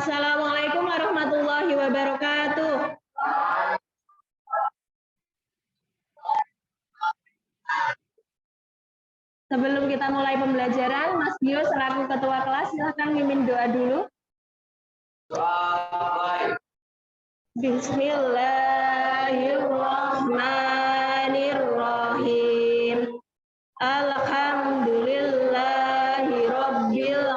Assalamualaikum warahmatullahi wabarakatuh. Sebelum kita mulai pembelajaran, Mas Gio selaku ketua kelas silahkan mimpin doa dulu. Bismillahirrahmanirrahim. Alhamdulillahirabbil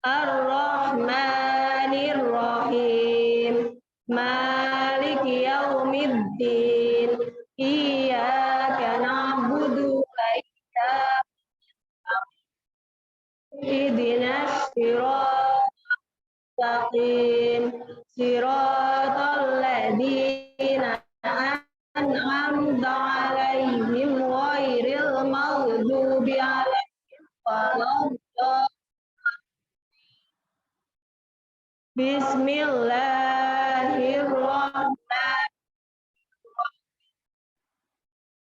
Ar-Rahmanir-Rahim. Maliki yaumiddin. Iyyaka na'budu wa iyyaka ihdinas siratal mustaqim. Siratal ladzina an'amta 'alaihim ghairil maghdubi 'alaihim waladdallin. Bismillahirrahmanirrahim.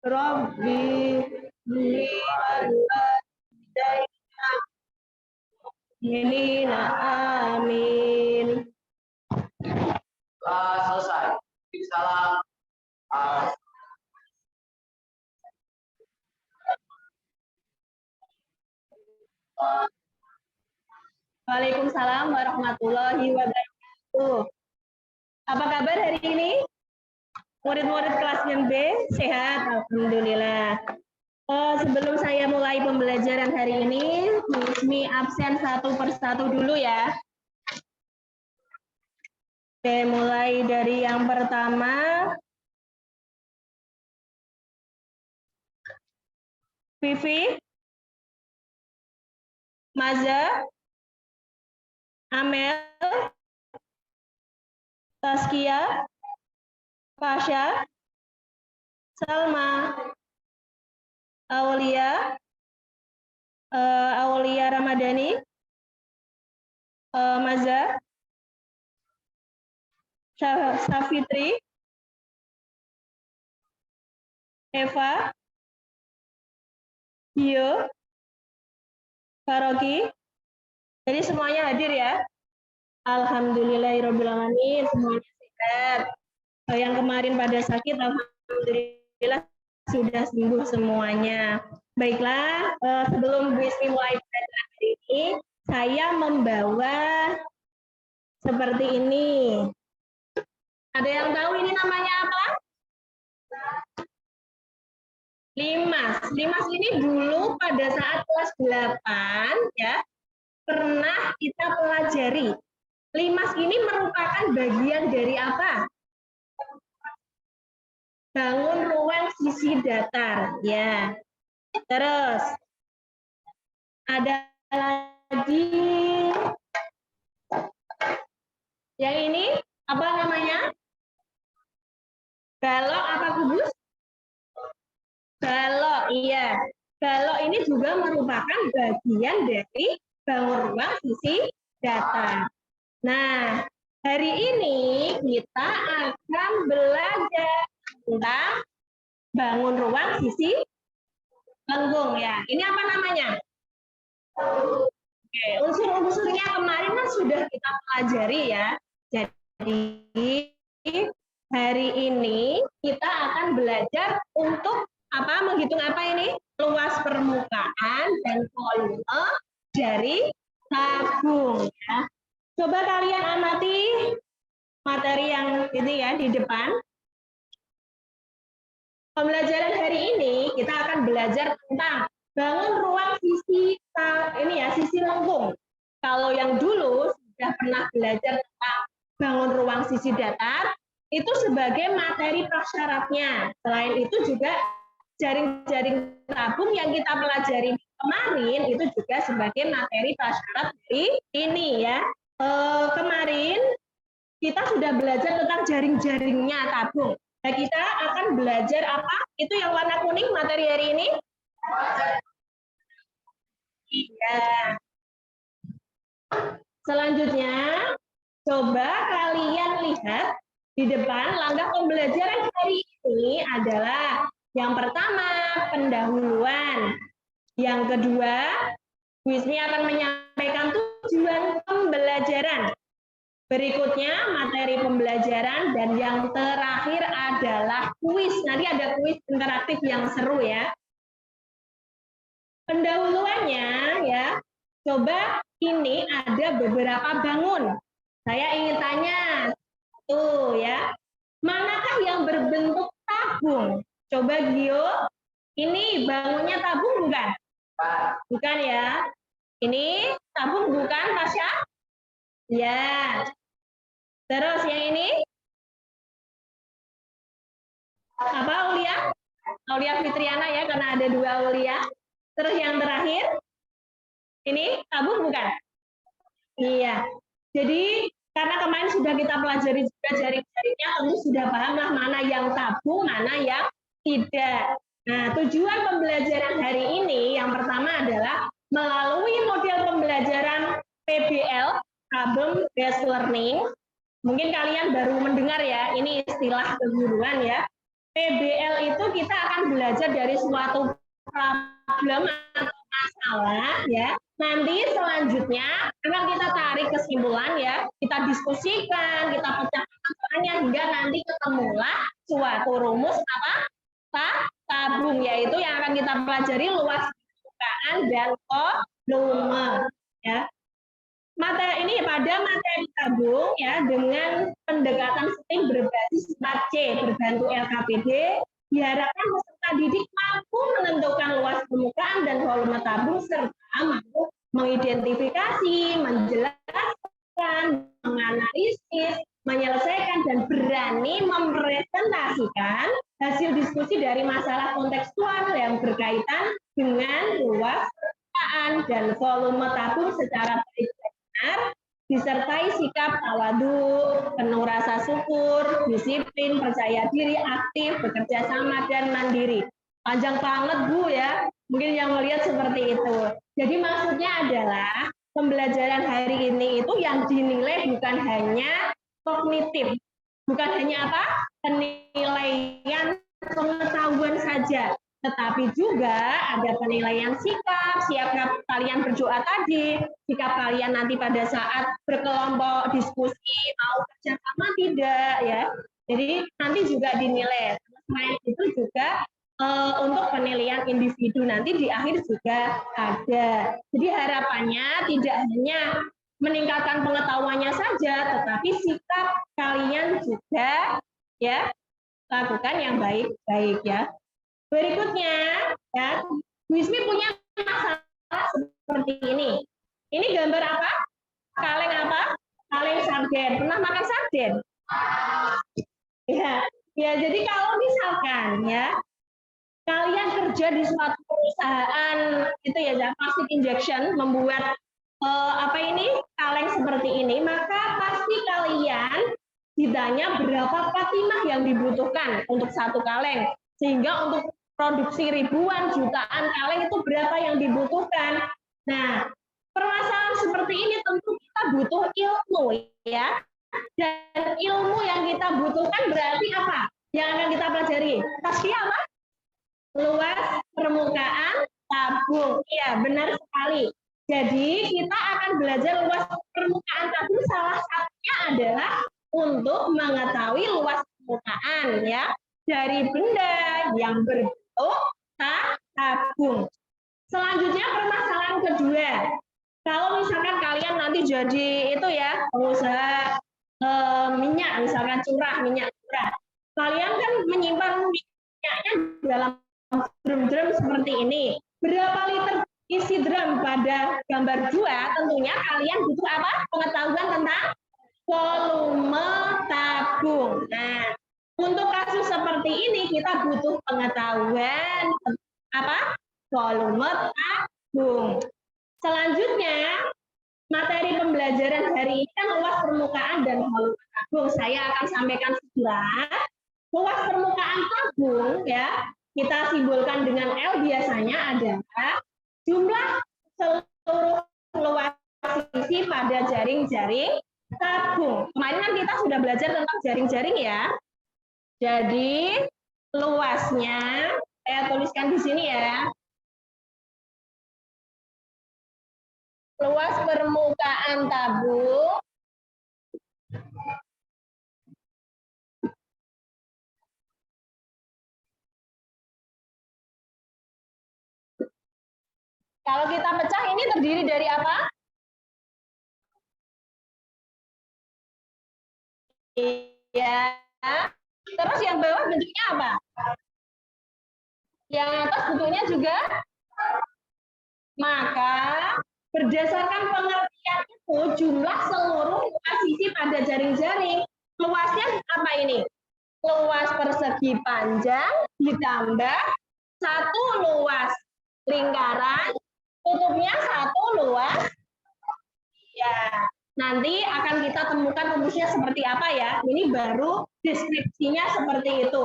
Rabbi liwalidayna amin. Selesai. Salam. Waalaikumsalam warahmatullahi wabarakatuh. Apa kabar hari ini? Murid-murid kelas yang B, sehat? Alhamdulillah. Sebelum saya mulai pembelajaran hari ini, Mismi absen satu persatu dulu ya. Oke, mulai dari yang pertama. Vivi, Maza, Amel, Taskia, Fasha, Salma, Aulia, Aulia Ramadhani, Maza, Safitri, Eva, Gio, Faroki. Jadi semuanya hadir ya. Alhamdulillahirrahmanirrahim, semuanya sehat. Yang kemarin pada sakit, alhamdulillah sudah sembuh semuanya. Baiklah, sebelum Bu Ismi mulai pembelajaran hari ini, saya membawa seperti ini. Ada yang tahu ini namanya apa? Limas. Limas ini dulu pada saat kelas 8 ya, pernah kita pelajari. Limas ini merupakan bagian dari apa? Bangun ruang sisi datar, ya. Terus ada lagi yang ini apa namanya? Balok apa kubus? Balok, iya. Balok ini juga merupakan bagian dari bangun ruang sisi datar. Nah, hari ini kita akan belajar tentang bangun ruang sisi lengkung ya. Ini apa namanya? Oke, unsur-unsurnya kemarin kan sudah kita pelajari ya. Jadi hari ini kita akan belajar untuk apa? Menghitung apa ini? Luas permukaan dan volume dari tabung ya. Coba kalian amati materi yang ini ya di depan. Pembelajaran hari ini kita akan belajar tentang bangun ruang sisi ini ya, sisi lengkung. Kalau yang dulu sudah pernah belajar tentang bangun ruang sisi datar, itu sebagai materi prasyaratnya. Selain itu juga jaring-jaring tabung yang kita pelajari kemarin itu juga sebagai materi prasyarat dari ini ya. Kemarin kita sudah belajar tentang jaring-jaringnya tabung. Nah, kita akan belajar apa? Itu yang warna kuning materi hari ini? Iya. Selanjutnya, coba kalian lihat di depan langkah pembelajaran hari ini adalah yang pertama pendahuluan, yang kedua Bu Ismi akan menyampaikan tujuan pembelajaran. Berikutnya materi pembelajaran dan yang terakhir adalah kuis. Nanti ada kuis interaktif yang seru ya. Pendahuluannya ya, coba ini ada beberapa bangun. Saya ingin tanya, tuh ya, manakah yang berbentuk tabung? Coba Gio, ini bangunnya tabung bukan? Bukan ya. Ini tabung bukan, Tasya? Ya. Terus yang ini? Apa, Aulia? Aulia Fitriana ya, karena ada 2 Aulia. Terus yang terakhir? Ini tabung bukan? Iya. Jadi karena kemarin sudah kita pelajari juga jaring-jaringnya, tentu sudah pahamlah mana yang tabung, mana yang tidak. Nah, tujuan pembelajaran hari ini yang pertama adalah melalui model pembelajaran PBL, Problem Based Learning. Mungkin kalian baru mendengar ya, ini istilah keguruan ya. PBL itu kita akan belajar dari suatu problem atau masalah ya. Nanti selanjutnya akan kita tarik kesimpulan ya, kita diskusikan, kita pecahkan masalahnya hingga nanti ketemulah suatu rumus apa? Tabung, yaitu yang akan kita pelajari luas permukaan dan volume ya. Ini pada materi tabung ya dengan pendekatan STEAM berbasis 4C berbantu LKPD, diharapkan peserta didik mampu menentukan luas permukaan dan volume tabung serta mampu mengidentifikasi, menjelaskan, menganalisis, menyelesaikan dan berani mempresentasikan hasil diskusi dari masalah kontekstual yang berkaitan dengan luas permukaan dan volume tabung secara baik disertai sikap tawadu, penuh rasa syukur, disiplin, percaya diri, aktif, bekerja sama, dan mandiri. Panjang banget Bu ya, mungkin yang melihat seperti itu. Jadi maksudnya adalah pembelajaran hari ini itu yang dinilai bukan hanya kognitif, bukan hanya apa? Penilaian pengetahuan saja, tetapi juga ada penilaian sikap, siapkah kalian berdoa tadi, sikap kalian nanti pada saat berkelompok diskusi mau kerja sama tidak ya. Jadi nanti juga dinilai. Selain itu juga untuk penilaian individu nanti di akhir juga ada. Jadi harapannya tidak hanya meningkatkan pengetahuannya saja, tetapi sikap kalian juga ya lakukan yang baik-baik ya. Berikutnya, ya, Bu Ismi punya masalah seperti ini. Ini gambar apa? Kaleng apa? Kaleng sarden. Pernah makan sarden? Ya, ya. Jadi kalau misalkan ya kalian kerja di suatu perusahaan itu ya, plastic injection membuat apa ini kaleng seperti ini, maka pasti kalian ditanya berapa patimah yang dibutuhkan untuk satu kaleng, sehingga untuk produksi ribuan jutaan kaleng itu berapa yang dibutuhkan. Nah, permasalahan seperti ini tentu kita butuh ilmu ya. Dan ilmu yang kita butuhkan berarti apa? Yang akan kita pelajari. Pasti apa? Luas permukaan tabung. Iya, benar sekali. Jadi kita akan belajar luas permukaan tabung, salah satunya adalah untuk mengetahui luas permukaan ya dari benda yang berbentuk tabung. Selanjutnya permasalahan kedua. Kalau misalkan kalian nanti jadi itu ya pengusaha minyak, misalkan minyak curah, kalian kan menyimpan minyaknya dalam drum-drum seperti ini. Berapa liter isi drum pada gambar 2? Tentunya kalian butuh apa? Pengetahuan tentang volume tabung. Nah, untuk kasus seperti ini kita butuh pengetahuan apa? Volume tabung. Selanjutnya, materi pembelajaran hari ini kan luas permukaan dan volume tabung. Saya akan sampaikan sekilas. Luas permukaan tabung ya, kita simbolkan dengan L biasanya adalah jumlah seluruh luas sisi pada jaring-jaring tabung. Kemarin kan kita sudah belajar tentang jaring-jaring ya. Jadi luasnya saya tuliskan di sini ya. permukaan tabung kalau kita pecah ini terdiri dari apa? Iya. Terus yang bawah bentuknya apa? Yang atas bentuknya juga. Maka berdasarkan pengertian itu jumlah seluruh luas sisi pada jaring-jaring. Luasnya apa ini? Luas persegi panjang ditambah satu luas lingkaran, tutupnya satu luas. Ya, nanti akan kita temukan rumusnya seperti apa ya. Ini baru deskripsinya seperti itu.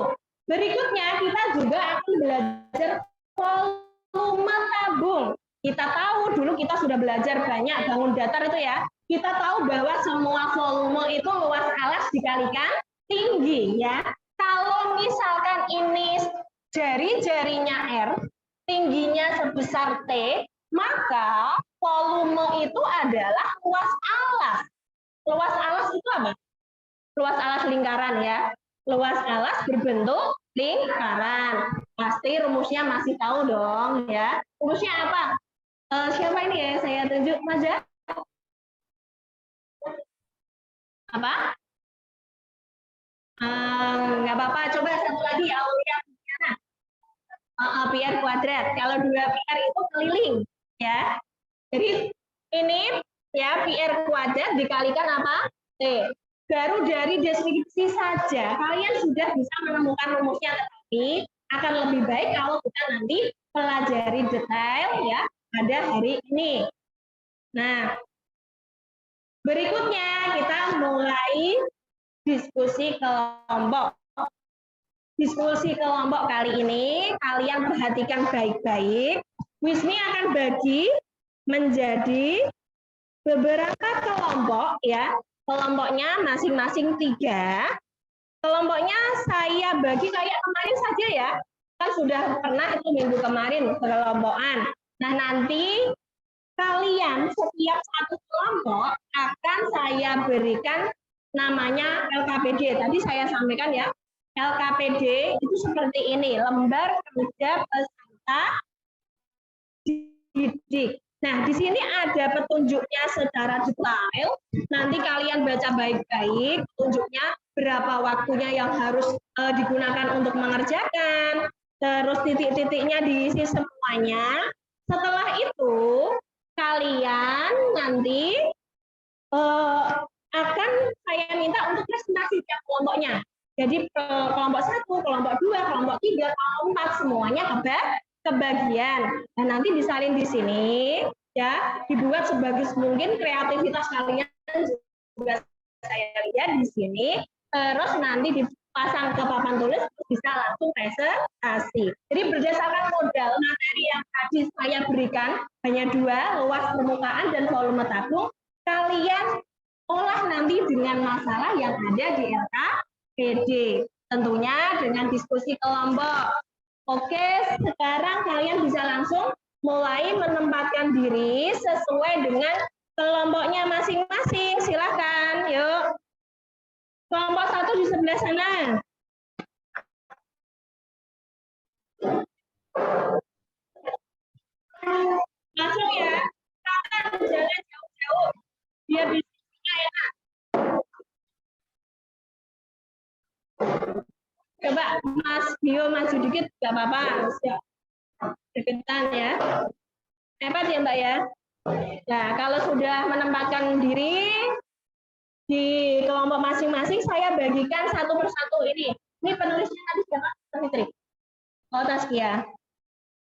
Berikutnya kita juga akan belajar volume tabung. Kita tahu dulu kita sudah belajar banyak bangun datar itu ya. Kita tahu bahwa semua volume itu luas alas dikalikan tinggi ya. Kalau misalkan ini jari-jarinya R, tingginya sebesar T, maka volume itu adalah luas alas. Luas alas itu apa? Luas alas lingkaran ya. Luas alas berbentuk lingkaran. Pasti rumusnya masih tahu dong ya. Rumusnya apa? Siapa ini ya? Saya tunjuk Maja. Apa? Nggak apa-apa. Coba satu lagi Aulia. PR kuadrat. Kalau 2PR itu keliling ya. Jadi ini ya PR kuadrat dikalikan apa? T. Baru dari deskripsi saja kalian sudah bisa menemukan rumusnya, tetapi akan lebih baik kalau kita nanti pelajari detail ya pada hari ini. Nah, berikutnya kita mulai diskusi kelompok. Diskusi kelompok kali ini kalian perhatikan baik-baik. Wismi akan bagi menjadi beberapa kelompok ya. Kelompoknya masing-masing 3. Kelompoknya saya bagi kayak kemarin saja ya. Kan sudah pernah itu minggu kemarin kelompokan. Nah, nanti kalian setiap satu kelompok akan saya berikan namanya LKPD. Tadi saya sampaikan ya. LKPD itu seperti ini, lembar kerja peserta didik. Nah, di sini ada petunjuknya secara detail. Nanti kalian baca baik-baik petunjuknya, berapa waktunya yang harus digunakan untuk mengerjakan, terus titik-titiknya diisi semuanya. Setelah itu, kalian nanti akan saya minta untuk presentasi tiap kelompoknya. Jadi kelompok 1, kelompok 2, kelompok 3, kelompok 4 semuanya kebagian. Dan nanti disalin di sini ya, dibuat sebagus mungkin kreativitas kalian juga saya lihat di sini. Terus nanti dipasang ke papan tulis bisa langsung presentasi. Jadi berdasarkan modal materi yang tadi saya berikan hanya 2, luas permukaan dan volume tabung, kalian olah nanti dengan masalah yang ada di LKPD, tentunya dengan diskusi kelompok. Oke, sekarang kalian bisa langsung mulai menempatkan diri sesuai dengan kelompoknya masing-masing. Silakan, yuk. Kelompok 1 di sebelah sana. Langsung ya, jangan jauh-jauh, biar diskusinya enak. Coba Mas Bio maju dikit, nggak apa-apa. Deketan ya. Hebat ya Mbak ya. Nah, kalau sudah menempatkan diri di kelompok masing-masing, saya bagikan satu persatu ini. Ini penulisnya tadi siapa? Fitri. Oh, Taskia.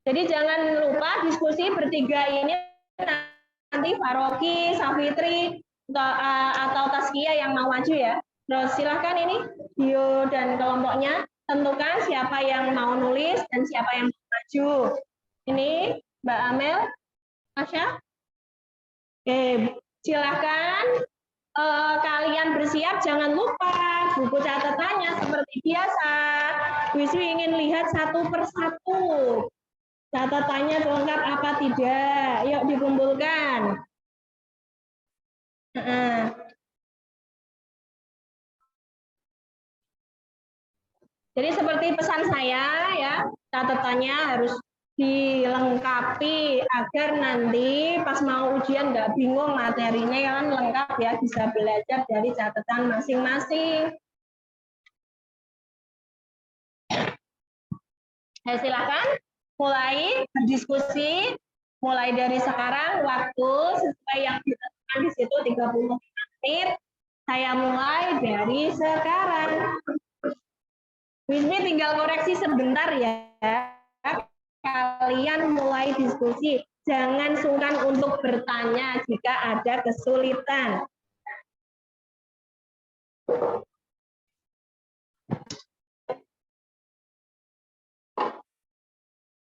Jadi jangan lupa diskusi bertiga ini nanti Faroki, Safitri, atau Taskia yang mau maju ya. Terus silahkan ini Bio dan kelompoknya tentukan siapa yang mau nulis dan siapa yang mau maju. Ini Mbak Amel, Masya. Oke, silahkan kalian bersiap. Jangan lupa buku catatannya seperti biasa. Wiswi ingin lihat satu persatu. Catatannya lengkap apa tidak? Yuk dikumpulkan. Jadi seperti pesan saya ya, catatannya harus dilengkapi agar nanti pas mau ujian nggak bingung materinya kan lengkap ya, bisa belajar dari catatan masing-masing. Silakan mulai berdiskusi, mulai dari sekarang waktu sesuai yang ditentukan di situ 30 menit. Saya mulai dari sekarang. Wismi tinggal koreksi sebentar ya. Kalian mulai diskusi. Jangan sungkan untuk bertanya jika ada kesulitan.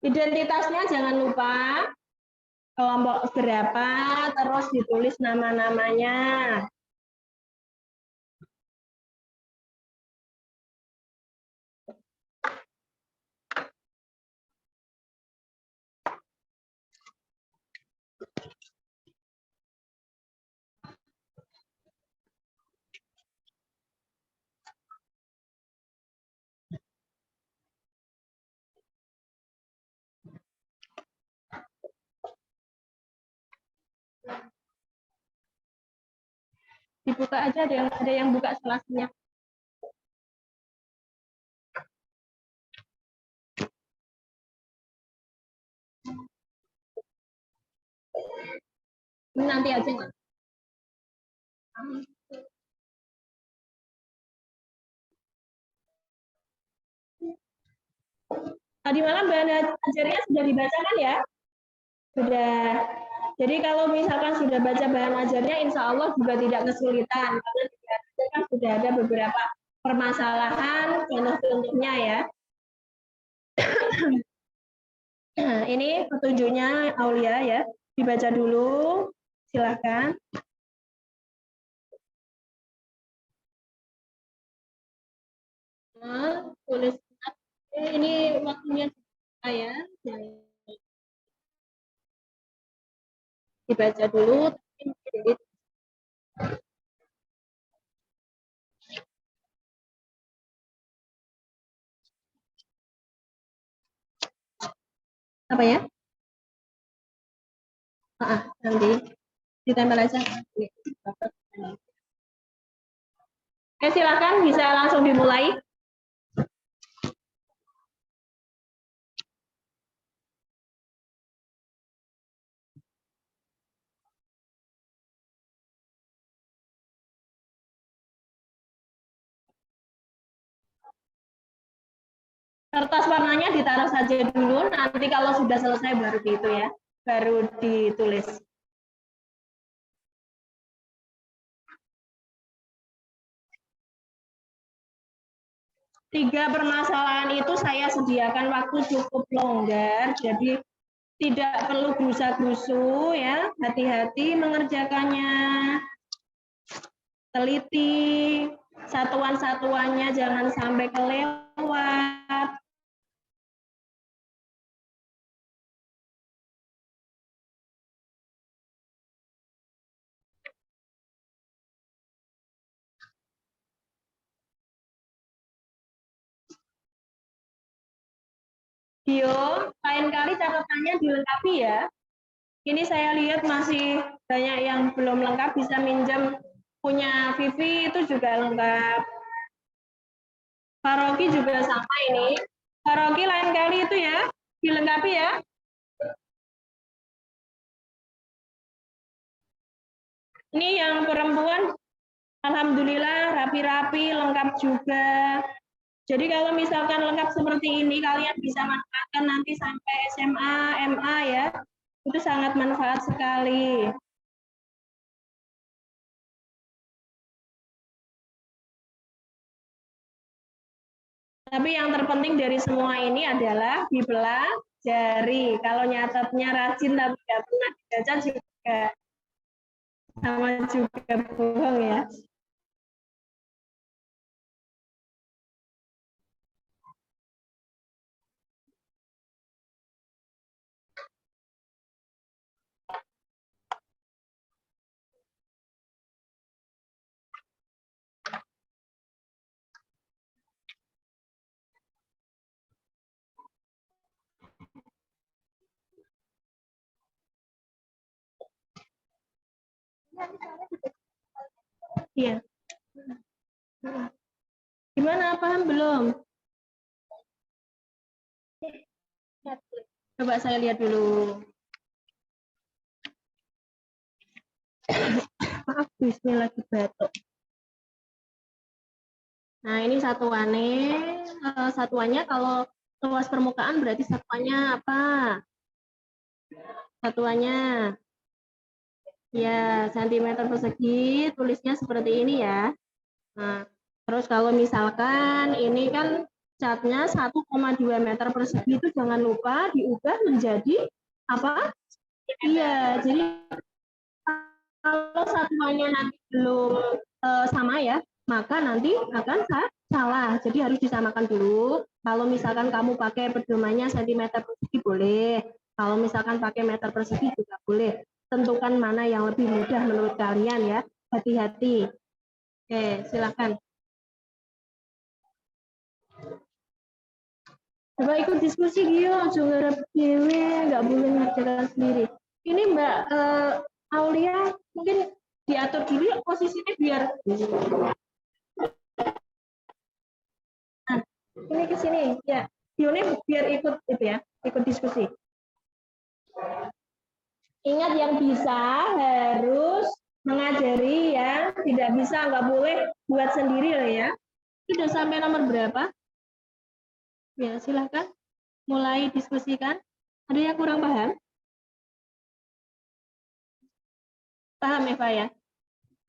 Identitasnya jangan lupa. Kelompok berapa, terus ditulis nama-namanya. Dibuka aja, ada yang buka selasnya. Ini nanti aja. Tadi malam bahan ajarnya sudah dibacakan ya? Sudah. Jadi kalau misalkan sudah baca bahan ajarnya, insya Allah juga tidak kesulitan. Karena kan sudah ada beberapa permasalahan, contoh-contohnya ya. Ini petunjuknya Aulia ya. Dibaca dulu, silahkan. Tulis ini waktunya saya dibaca dulu. Apa ya? Nanti ditempel aja. Silakan bisa langsung dimulai. Kertas warnanya ditaruh saja dulu, nanti kalau sudah selesai baru gitu ya, baru ditulis. Tiga permasalahan itu saya sediakan waktu cukup longgar, jadi tidak perlu gerusa-gerusu ya, hati-hati mengerjakannya. Teliti, satuan-satuannya jangan sampai kelewat. Bio, lain kali catatannya dilengkapi ya. Ini saya lihat masih banyak yang belum lengkap, bisa minjem punya Vivi itu juga lengkap. Pak Rocky juga sama ini. Pak Rocky lain kali itu ya, dilengkapi ya. Ini yang perempuan, alhamdulillah rapi-rapi, lengkap juga. Jadi kalau misalkan lengkap seperti ini, kalian bisa manfaatkan nanti sampai SMA, MA ya. Itu sangat manfaat sekali. Tapi yang terpenting dari semua ini adalah dipelajari. Kalau nyatetnya rajin tapi nggak pernah dibaca juga sama juga bohong ya. Iya. Gimana, paham belum? Coba saya lihat dulu. Maaf, Bismillah lagi batuk. Nah, ini satuannya kalau luas permukaan berarti satuannya apa? Satuannya ya cm persegi, tulisnya seperti ini ya. Nah, terus kalau misalkan ini kan catnya 1,2 meter persegi itu jangan lupa diubah menjadi apa? Iya, jadi kalau satuannya nanti belum sama ya, maka nanti akan salah. Jadi harus disamakan dulu. Kalau misalkan kamu pakai pedomannya cm persegi boleh. Kalau misalkan pakai meter persegi juga boleh. Tentukan mana yang lebih mudah menurut kalian ya. Hati-hati. Oke, silakan. Coba ikut diskusi Gio, jangan dewe, nggak boleh ngerjakan sendiri. Ini Mbak Aulia mungkin diatur dulu ya posisinya biar. Nah, ini ke sini ya. Gio ini biar ikut itu ya, ikut diskusi. Ingat yang bisa harus mengajari, yang tidak bisa nggak boleh buat sendiri loh ya. Sudah sampai nomor berapa? Ya, silahkan mulai diskusikan. Ada yang kurang paham? Paham ya, Pak ya?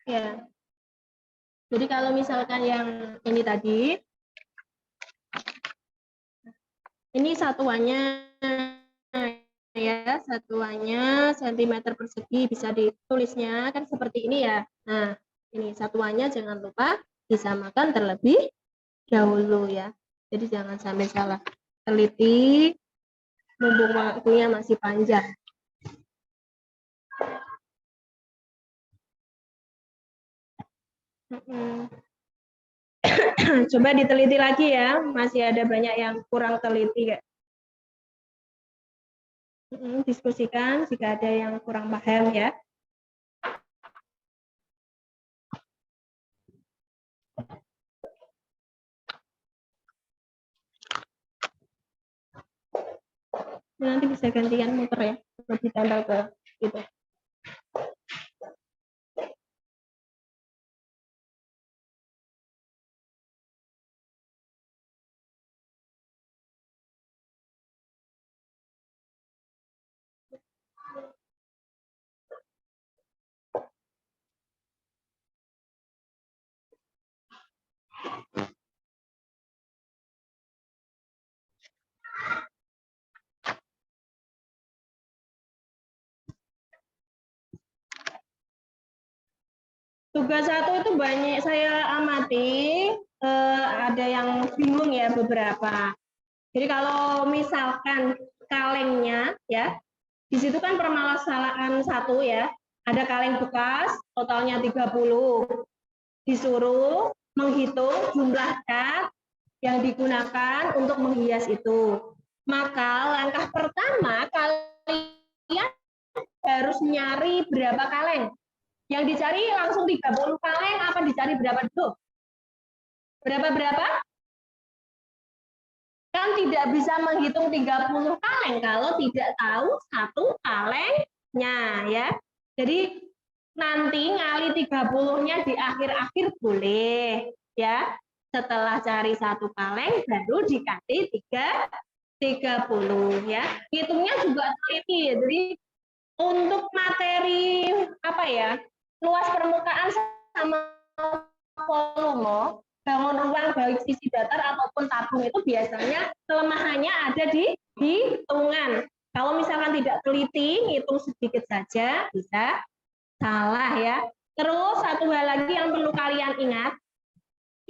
Ya. Jadi kalau misalkan yang ini tadi, ini satuannya ya, satuannya cm persegi, bisa ditulisnya kan seperti ini ya. Nah, ini satuannya jangan lupa disamakan terlebih dahulu ya. Jadi jangan sampai salah. Teliti, mumpung waktunya masih panjang. Coba diteliti lagi ya, masih ada banyak yang kurang teliti. Diskusikan jika ada yang kurang paham ya. Nanti bisa gantian muter ya, lebih ditempel ke itu. Tugas 1 itu banyak saya amati, ada yang bingung ya beberapa. Jadi kalau misalkan kalengnya ya, di situ kan permasalahan 1 ya, ada kaleng bekas totalnya 30. Disuruh menghitung jumlah cat yang digunakan untuk menghias itu. Maka langkah pertama kalian harus nyari berapa kaleng. Yang dicari langsung 30 kaleng apa dicari berapa dulu? Berapa? Kan tidak bisa menghitung 30 kaleng kalau tidak tahu satu kalengnya ya. Jadi nanti ngali 30-nya di akhir-akhir boleh ya. Setelah cari satu kaleng baru dikasih 30 ya. Hitungnya juga teliti. Jadi untuk materi apa ya? Luas permukaan sama volume bangun ruang baik sisi datar ataupun tabung itu biasanya kelemahannya ada di hitungan. Kalau misalkan tidak teliti, hitung sedikit saja bisa salah ya. Terus satu hal lagi yang perlu kalian ingat,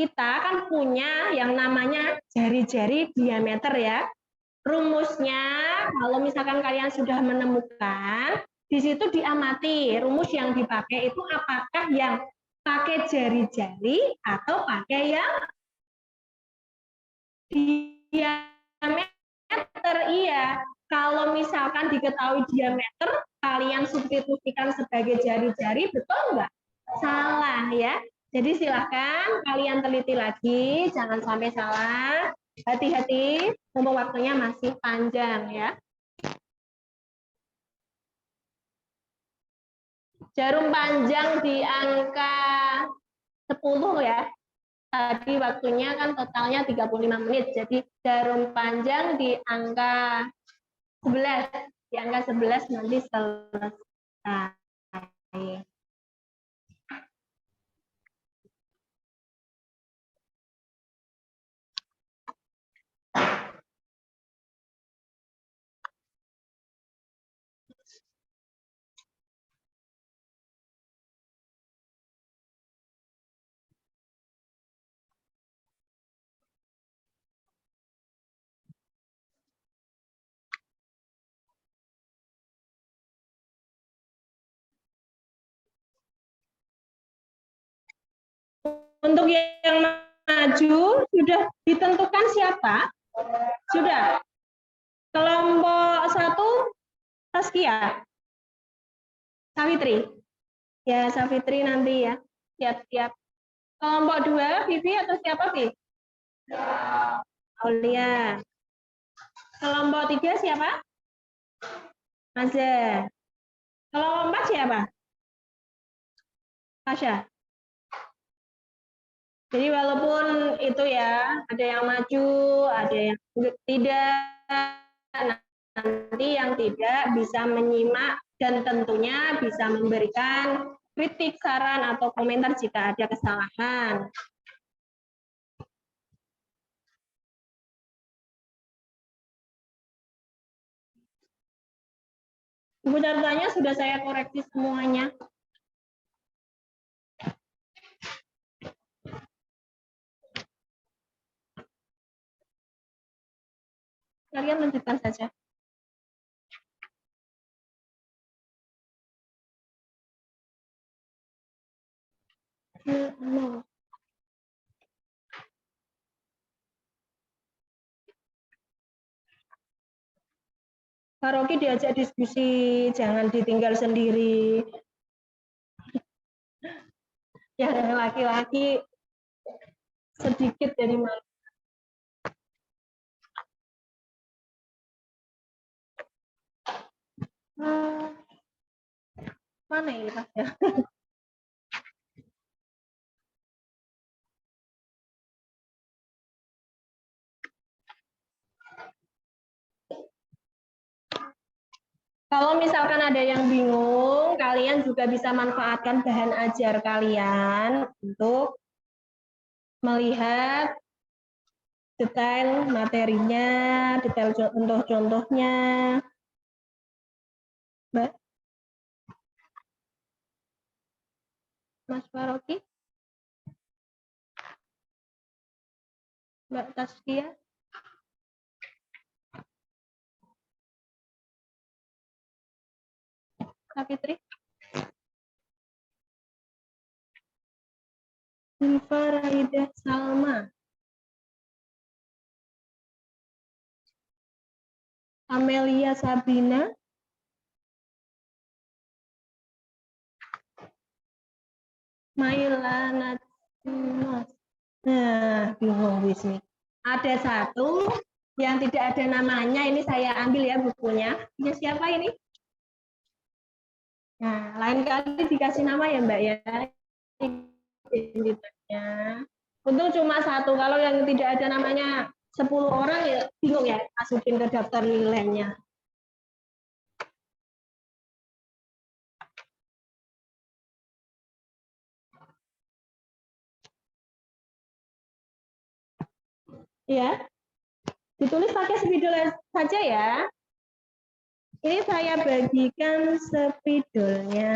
kita kan punya yang namanya jari-jari diameter ya. Rumusnya kalau misalkan kalian sudah menemukan, di situ diamati rumus yang dipakai itu apakah yang pakai jari-jari atau pakai yang diameter. Iya, kalau misalkan diketahui diameter, kalian substitusikan sebagai jari-jari, betul nggak? Salah ya. Jadi silahkan kalian teliti lagi, jangan sampai salah. Hati-hati, mumpung waktunya masih panjang ya. Jarum panjang di angka 10 ya. Tadi waktunya kan totalnya 35 menit. Jadi jarum panjang di angka 11. Di angka 11 nanti selesai. Untuk yang maju, sudah ditentukan siapa? Sudah. Kelompok 1, Saskia. Savitri. Ya, Savitri nanti ya. Siap-siap. Kelompok 2, Vivi atau siapa, Vivi? Aulia. Kelompok 3 siapa? Maza. Kelompok 4 siapa? Tasya. Jadi walaupun itu ya, ada yang maju, ada yang tidak, nanti yang tidak bisa menyimak dan tentunya bisa memberikan kritik, saran, atau komentar jika ada kesalahan. Buku catatannya sudah saya koreksi semuanya. Kalian lanjutkan saja. Pak Rocky diajak diskusi, jangan ditinggal sendiri. Ya, laki-laki sedikit jadi malu. Mana ini Pak ya? Kalau misalkan ada yang bingung, kalian juga bisa manfaatkan bahan ajar kalian untuk melihat detail materinya, detail contoh-contohnya. Mbak? Mas Faroki? Mbak Taskia? Kak Fitri? Faraidah Salma. Amelia Sabina. Maila Natimas. Nah, bingung Wismi. Ada satu yang tidak ada namanya, ini saya ambil ya bukunya. Ya, siapa ini? Nah, lain kali dikasih nama ya Mbak ya. Identitasnya. Untung cuma satu, kalau yang tidak ada namanya 10 orang ya bingung ya masukin ke daftar nilainya. Ya, ditulis pakai spidol saja ya. Ini saya bagikan spidolnya.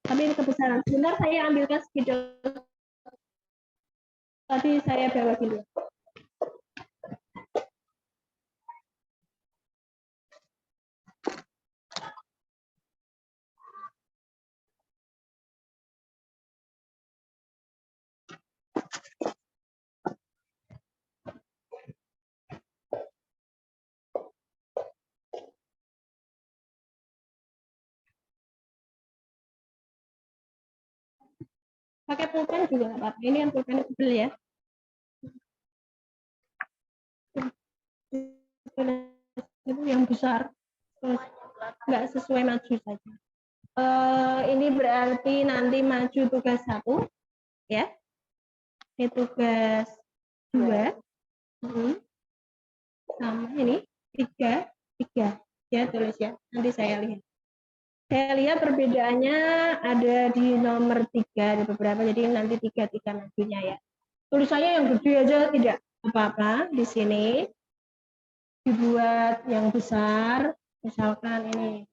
Tapi ini kebesaran. Sebentar saya ambilkan spidol. Tadi saya bawa dulu. Pakai pulpen juga nggak apa-apa. Ini kan pulpen tebel ya. Itu yang besar. Terus nggak sesuai maju saja. Ini berarti nanti maju tugas 1, ya. Ini tugas 2. Sama ini 3 ya, tulis ya. Nanti saya lihat. Saya lihat perbedaannya ada di nomor 3 di beberapa, jadi nanti 3 majunya ya. Tulisannya yang gede aja tidak apa-apa, di sini dibuat yang besar, misalkan ini.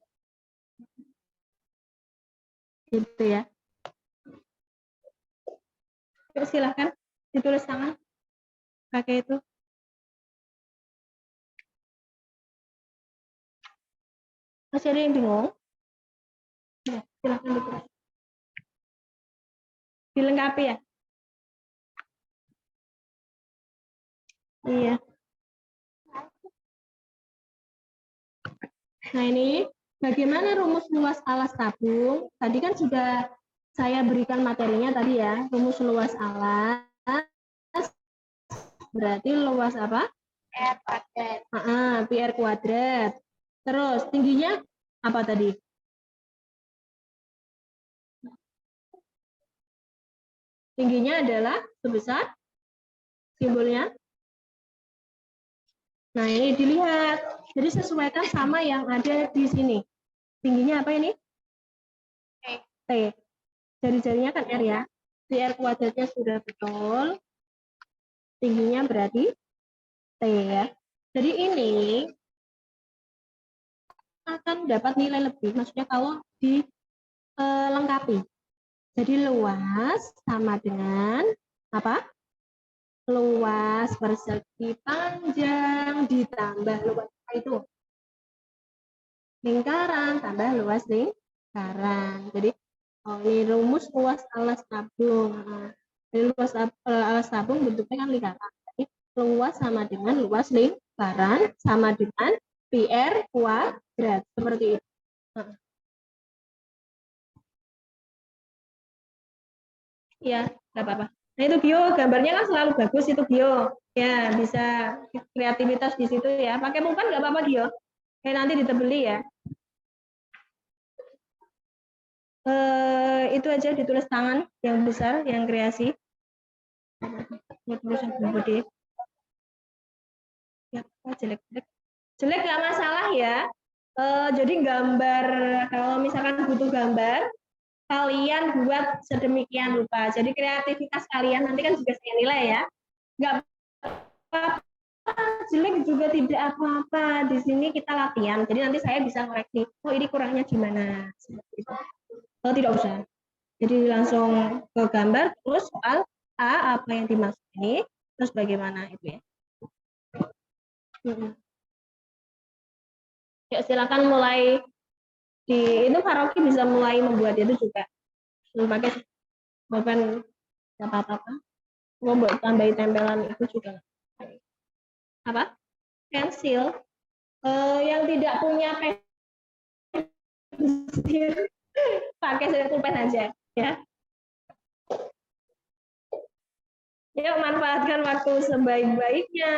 Gitu ya. Silahkan ditulis tangan pakai itu. Masih ada yang bingung? Ya, silahkan ditulis. Dilengkapi ya? Iya. Nah ini bagaimana rumus luas alas tabung? Tadi kan sudah saya berikan materinya tadi ya. Rumus luas alas berarti luas apa? R kuadrat. PR kuadrat. Terus tingginya apa tadi? Tingginya adalah sebesar simbolnya. Nah ini dilihat. Jadi sesuaikan sama yang ada di sini. Tingginya apa ini? T. Jari-jarinya kan R ya. PR kuadratnya sudah betul. Tingginya berarti T ya. Jadi ini akan dapat nilai lebih, maksudnya kalau dilengkapi. Jadi luas sama dengan apa? Luas persegi panjang ditambah luas itu lingkaran tambah luas lingkaran. Jadi ini rumus luas alas tabung. Jadi luas alas tabung bentuknya kan lingkaran. Jadi luas sama dengan luas lingkaran sama dengan PR kuadrat seperti itu. Ya, nggak apa-apa. Nah itu bio, gambarnya kan selalu bagus itu bio. Ya, bisa kreativitas di situ ya. Pakai pulpen nggak apa-apa bio. Kayak nanti ditebeli ya. Itu aja ditulis tangan yang besar, yang kreasi. Tulis yang gede. Ya, jelek-jelek. Jelek nggak masalah ya. Jadi gambar, kalau misalkan butuh gambar, kalian buat sedemikian rupa. Jadi kreativitas kalian nanti kan juga saya nilai ya. Nggak apa-apa, jelek juga tidak apa-apa. Di sini kita latihan. Jadi nanti saya bisa koreksi. Oh ini kurangnya gimana? Oh tidak usah. Jadi langsung ke gambar, terus soal A apa yang dimaksud ini, terus bagaimana itu ya. Ya silakan mulai itu Faroki bisa mulai membuat itu juga. Pakai pulpen apa-apa. Mau buat tambahin tempelan itu juga. Apa? Pensil. Yang tidak punya pensil pakai pulpen aja ya. Yuk manfaatkan waktu sebaik-baiknya.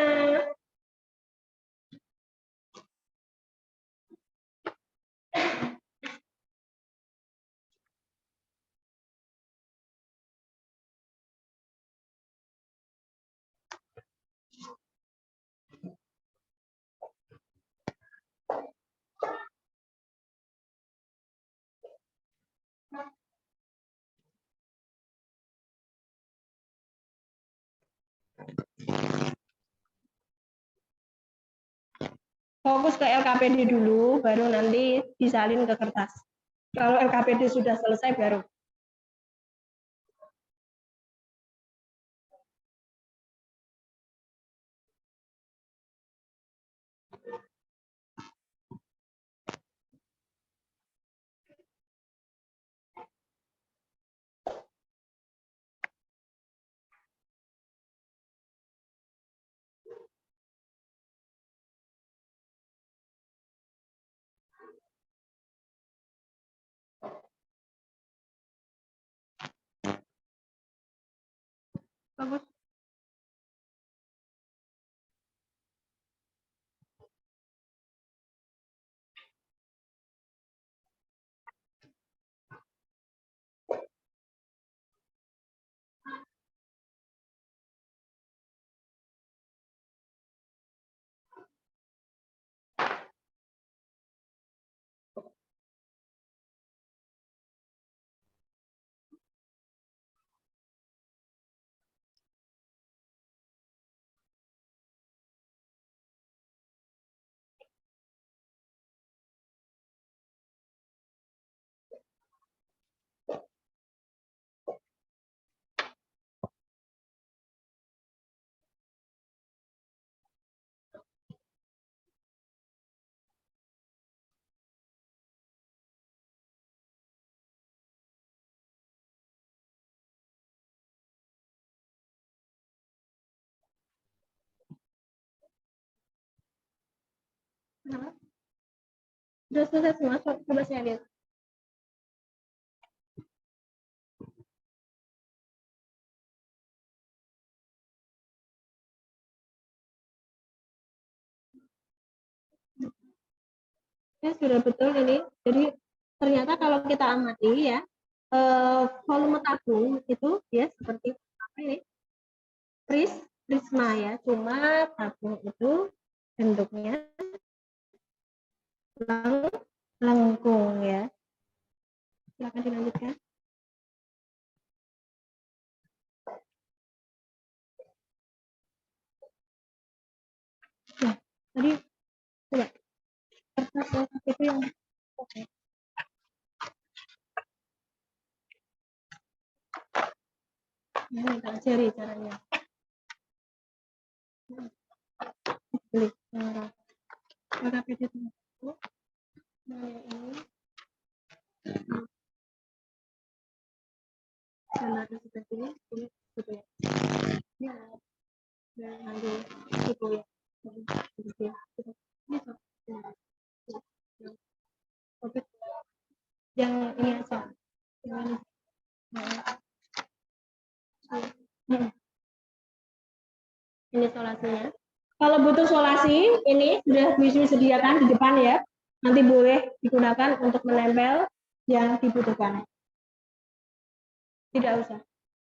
Fokus ke LKPD dulu, baru nanti disalin ke kertas. Kalau LKPD sudah selesai, baru Bagus. Nah, sudah selesai semua, coba saya lihat. Ya, sudah betul ini. Jadi ternyata kalau kita amati ya, volume tabung itu ya seperti apa ini? Prisma ya. Cuma tabung itu bentuknya lengkung ya. Silakan dilanjutkan. Ya, tadi coba kertas itu yang oke. Ini kita ajari caranya. Beli maka PT itu ini dan seperti ini gitu ya. Ya, dan nanti gitu ya. Ini yang ini aja. Yang ini. Ini solasinya. Kalau butuh solasi, ini sudah disediakan di depan ya. Nanti boleh digunakan untuk menempel yang dibutuhkan. Tidak usah.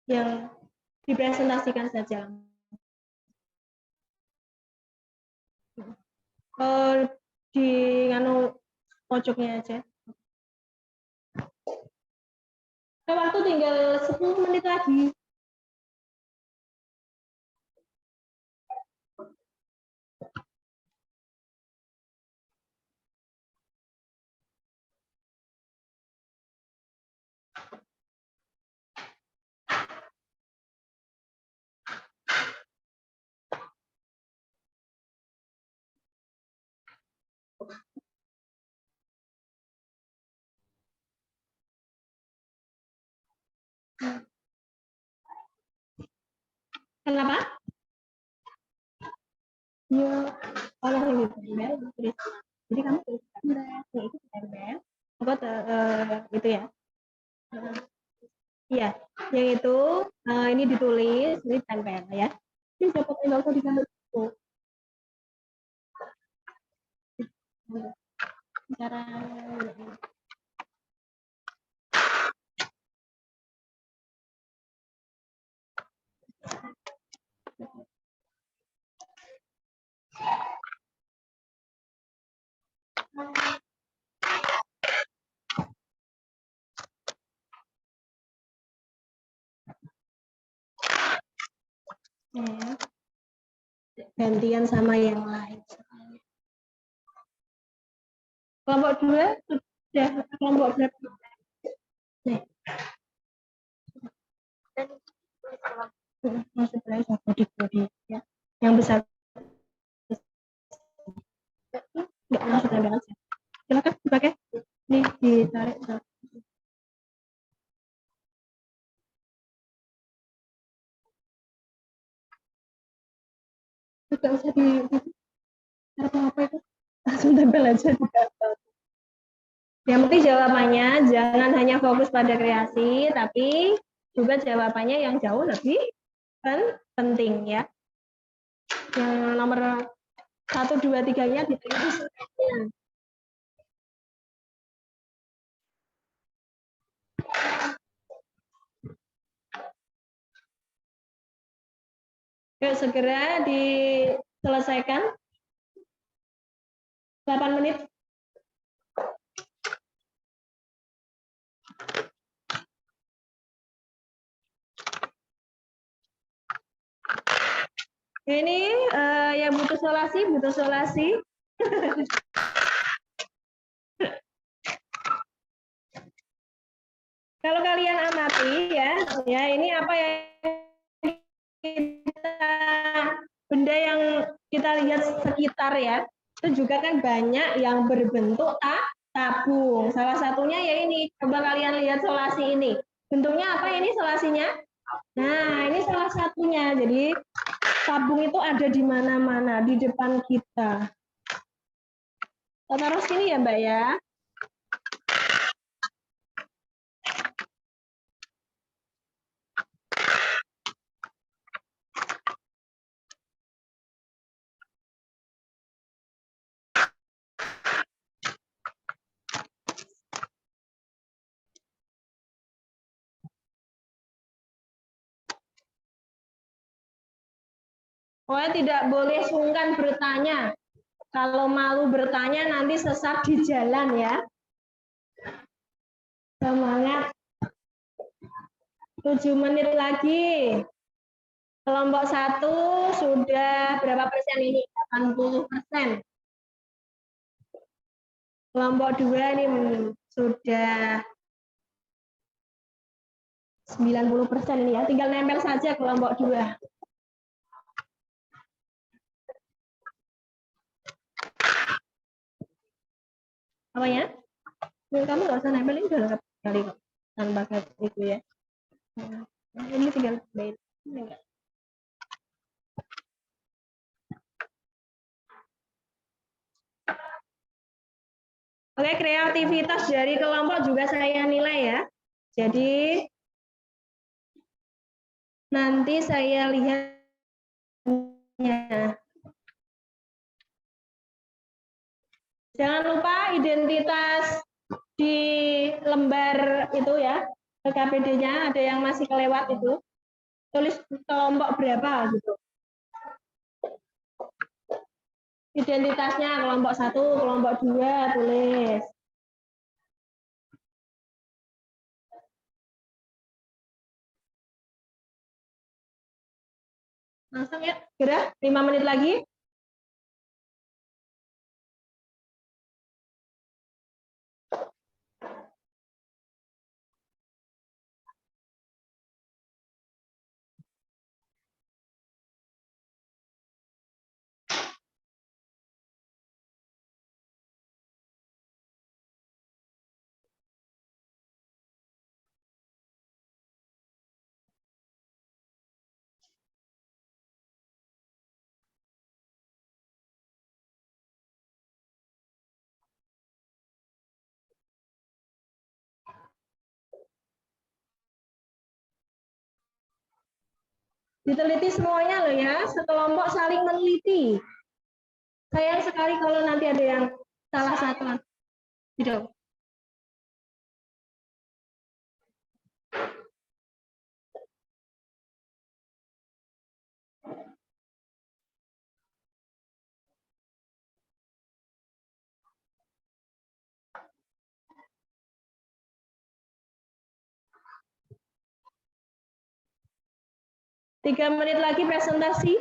Yang dipresentasikan saja. Di pojoknya aja. Waktu tinggal 10 menit lagi. Kenapa? Ya, kalau yang ditempel, jadi kamu tulis ya itu ditempel, itu ya. Iya, yang itu ini ditulis, ini ditempel ya. Ini dapat nggak usah digambar itu. Cara ya. Gantian sama yang lain. Kelompok 2 sudah kelompok berapa? Nih. Masuk lagi body ya. Yang besar. Enggak masuk nempel aja. Silakan dipakai. Nih ditarik. Tidak usah di apa itu. Langsung tempel aja juga. Yang penting jawabannya jangan hanya fokus pada kreasi, tapi juga jawabannya yang jauh lebih penting ya. Yang nomor 1, 2, 3-nya diteliti semuanya. Yuk segera diselesaikan. 8 menit. Ini yang butuh solasi. Kalau kalian amati ya ini apa yang benda yang kita lihat sekitar ya, itu juga kan banyak yang berbentuk tabung. Salah satunya ya ini, coba kalian lihat solasi ini. Bentuknya apa ini solasinya? Nah, ini salah satunya. Jadi tabung itu ada di mana-mana, di depan kita. Kita taruh sini ya, Mbak ya. Pokoknya tidak boleh sungkan bertanya. Kalau malu bertanya nanti sesat di jalan ya. Semangat. 7 menit lagi. Kelompok 1 sudah berapa persen ini? 80%. Kelompok 2 ini sudah 90% ini ya. Tinggal nempel saja kelompok 2. Apanya? Kamu nggak usah nempel, ini udah lengkap sekali kok. Tanpa itu ya. Nah, ini tinggal tambahin. Ini enggak. Oke, kreativitas dari kelompok juga saya nilai ya. Jadi nanti saya lihatnya. Jangan lupa identitas di lembar itu ya, KPD-nya ada yang masih kelewat itu. Tulis kelompok berapa gitu. Identitasnya kelompok 1, kelompok 2 tulis. Langsung ya, kira 5 menit lagi. Diteliti semuanya loh ya, sekelompok saling meneliti. Sayang sekali kalau nanti ada yang salah satu. Tidak. Tiga menit lagi presentasi.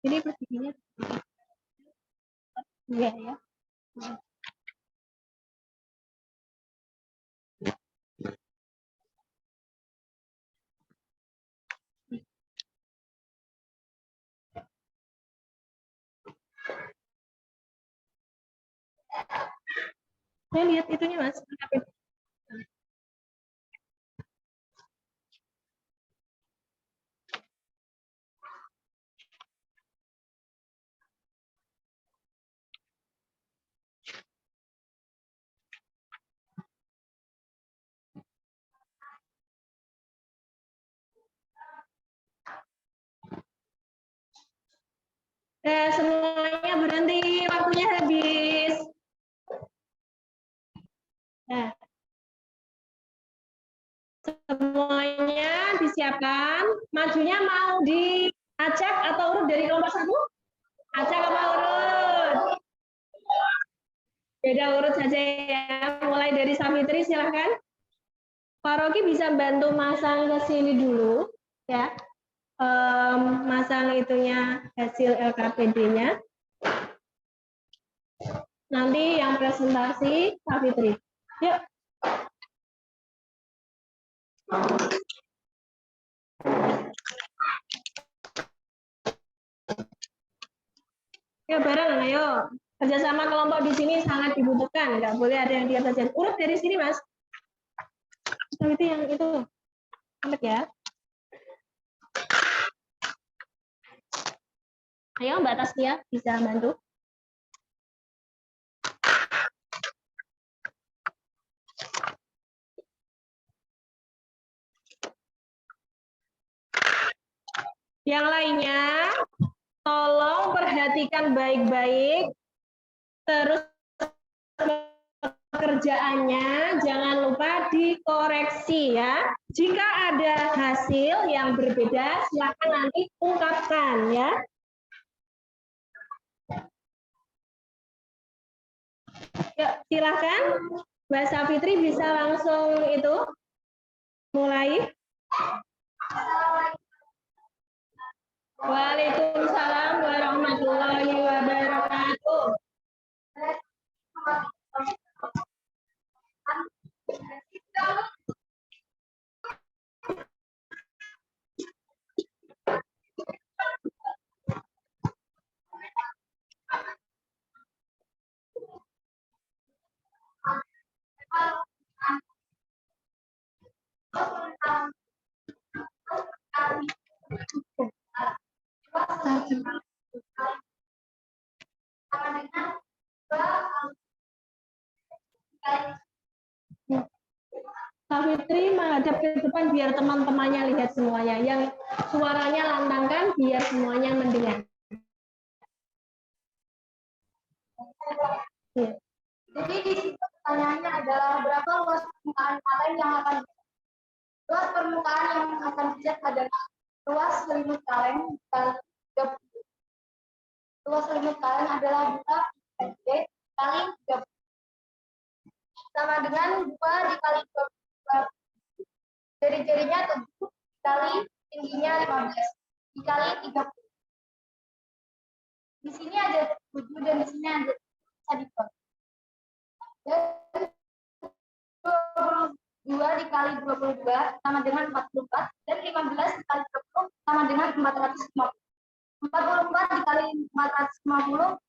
Ini persisinya iya ya. Saya lihat itunya Mas. Semuanya berhenti, waktunya habis. Nah, semuanya disiapkan. Majunya mau diacak atau urut dari kelompok 1? Acak apa urut? Beda urut saja ya. Mulai dari Savitri silahkan. Pak Rocky bisa bantu masang ke sini dulu ya. Masang itunya hasil LKPD-nya. Nanti yang presentasi Savitri. Yuk. Ya bareng, ayo. Kerjasama kelompok di sini sangat dibutuhkan. Nggak boleh ada yang diam saja. Urut dari sini, Mas. Itu yang itu. Amat ya. Ayo Mbak Taskia bisa bantu. Yang lainnya, tolong perhatikan baik-baik. Terus pekerjaannya jangan lupa dikoreksi ya. Jika ada hasil yang berbeda, silakan nanti ungkapkan ya. Yuk, silakan. Mbak Savitri bisa langsung itu mulai. Waalaikumsalam warahmatullahi wabarakatuh. Savitri menghadap ke depan biar teman-temannya lihat semuanya. Yang suaranya lantangkan biar semuanya mendengar. Jadi di situ pertanyaannya adalah berapa luas permukaan kaleng yang akan luas permukaan yang akan dicat adalah luas selimut kaleng kali 30. Luas selimut kaleng adalah 2 kali 30 sama dengan 2 dikali 22. Jari-jarinya 7 dikali tingginya 15 dikali 30. Di sini ada 7 dan di sini ada bisa dibagi. 22 dikali 22 sama dengan 44 dan 15 dikali 20 sama dengan 450. 44 dikali 450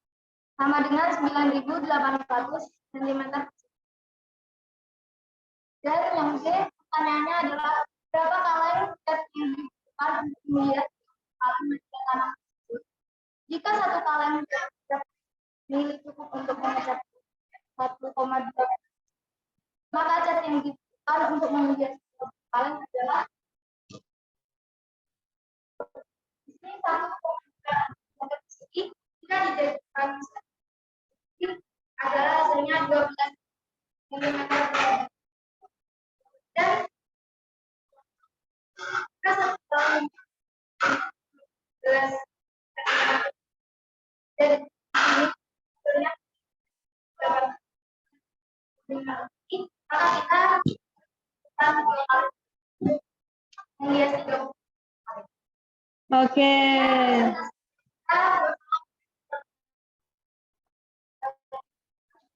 sama dengan 9.800 cm. Dan yang B, pertanyaannya adalah berapa kaleng cat yang dibutuhkan untuk melihat kaleng mengecat tanah tersebut? Jika satu kaleng cat milik cukup untuk mengecat 1,2, maka cat yang dibutuhkan untuk melihat kaleng adalah di sini 1,2 meter persegi. Jika dijadikan adalah hasilnya 12 mm. Dan satu kaleng 12 dan ini hasilnya maka kita menghias 30. Oke.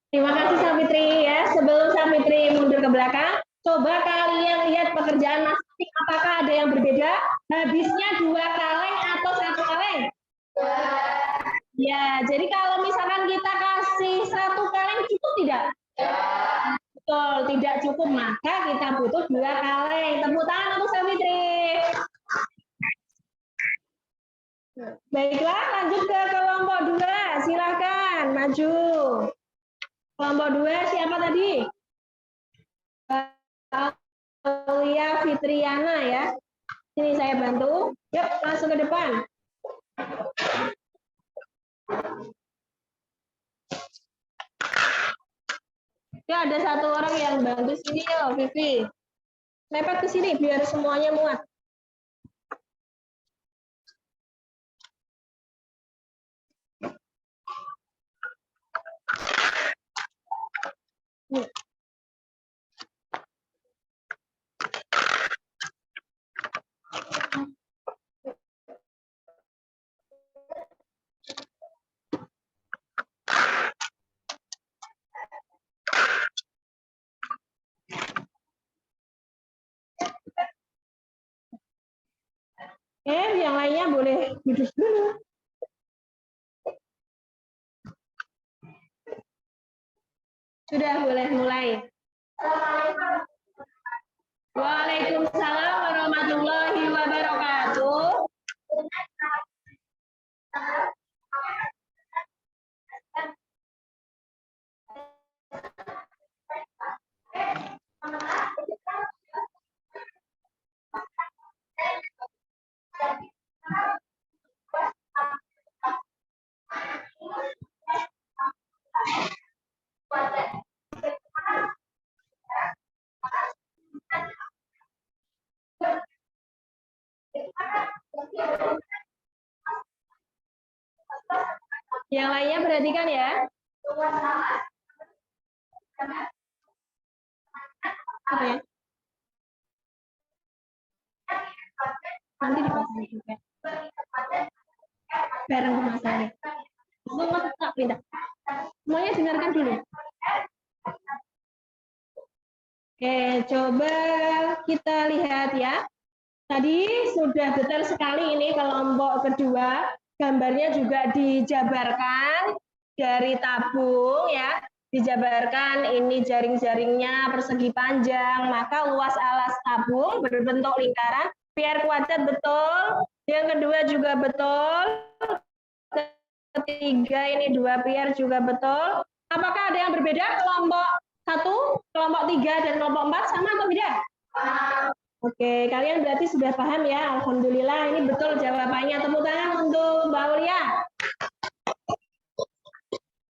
Terima kasih Savitri ya. Sebelum Savitri mundur ke belakang, coba kalian lihat pekerjaan masing-masing apakah ada yang berbeda? Habisnya 2 kaleng atau 1 kaleng? Ya, jadi kalau misalkan kita kasih 1 kaleng cukup tidak? Betul, tidak cukup, maka kita butuh 2 kaleng. Tepuk tangan untuk Savitri. Baiklah, lanjut ke kelompok 2. Silakan maju. Kelompok 2 siapa tadi? Aulia Fitriana ya. Sini saya bantu. Yuk, langsung ke depan. Ya, ada satu orang yang bantu sini ya, Vivi. Lempar ke sini biar semuanya muat. Yang lainnya boleh duduk dulu. Sudah boleh mulai. Waalaikumsalam warahmatullahi wabarakatuh. Yang lainnya perhatikan ya. Apa ya? Nanti dipasang juga. Bareng sama saya. Semua tetap pindah. Semuanya dengarkan dulu. Oke, coba kita lihat ya. Tadi sudah detail sekali ini kelompok kedua. Gambarnya juga dijabarkan dari tabung ya. Dijabarkan ini jaring-jaringnya persegi panjang, maka luas alas tabung berbentuk lingkaran. PR kuadrat betul. Yang kedua juga betul. Ketiga ini 2 PR juga betul. Apakah ada yang berbeda kelompok 1, kelompok 3, dan kelompok 4 sama atau beda? Oke, kalian berarti sudah paham ya. Alhamdulillah, ini betul jawabannya. Tepuk tangan untuk Mbak Aulia.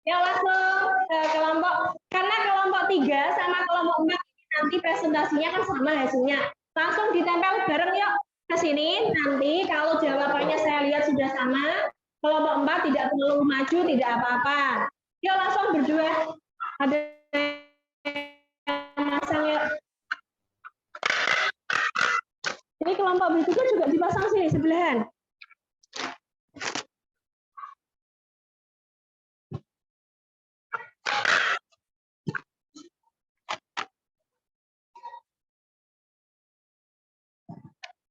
Ya, langsung ke kelompok. Karena kelompok 3 sama kelompok 4 nanti presentasinya kan sama hasilnya. Langsung ditempel bareng yuk ke sini. Nanti kalau jawabannya saya lihat sudah sama, kelompok 4 tidak perlu maju, tidak apa-apa. Yuk langsung berdua. Ada masang yuk. Ini kelompok berikutnya juga dipasang sini sebelahan.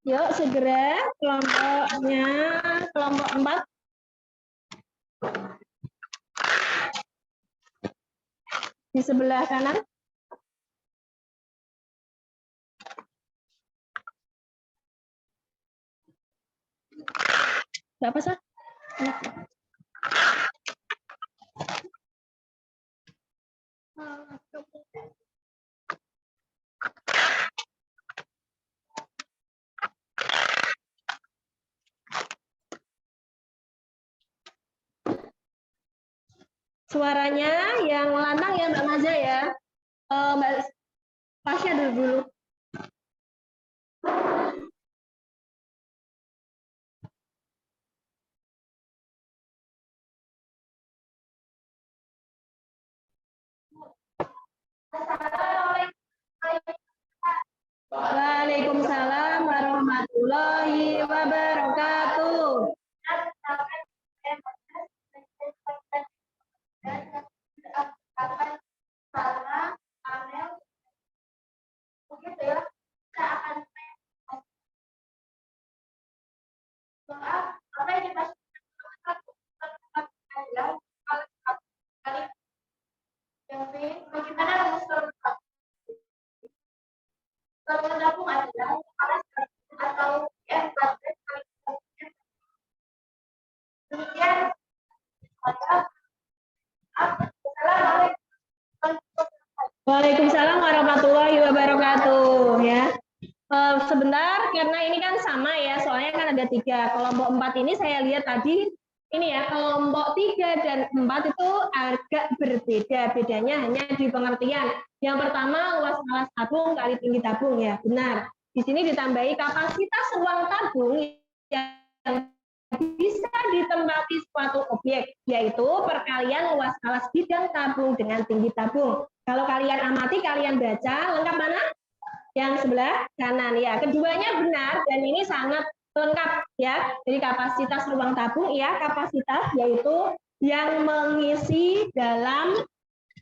Yuk segera kelompoknya, kelompok 4. Di sebelah kanan. Berapa sih? Suaranya yang lantang ya Mbak Maza ya. Mbak Pasya dulu. Waalaikumsalam warahmatullahi wabarakatuh. Waalaikumsalam warahmatullahi wabarakatuh ya. Sebentar karena ini kan sama ya, soalnya kan ada 3. Kelompok 4 ini saya lihat tadi ini ya, kelompok 3 dan 4 itu agak berbeda. Bedanya hanya di pengertian. Yang pertama, luas alas tabung kali tinggi tabung ya, benar. Di sini ditambahi kapasitas ruang tabung yang bisa ditempati suatu objek, yaitu perkalian luas alas bidang tabung dengan tinggi tabung. Kalau kalian amati, kalian baca, lengkap mana? Yang sebelah kanan ya. Keduanya benar dan ini sangat lengkap ya. Jadi kapasitas ruang tabung ya, kapasitas yaitu yang mengisi dalam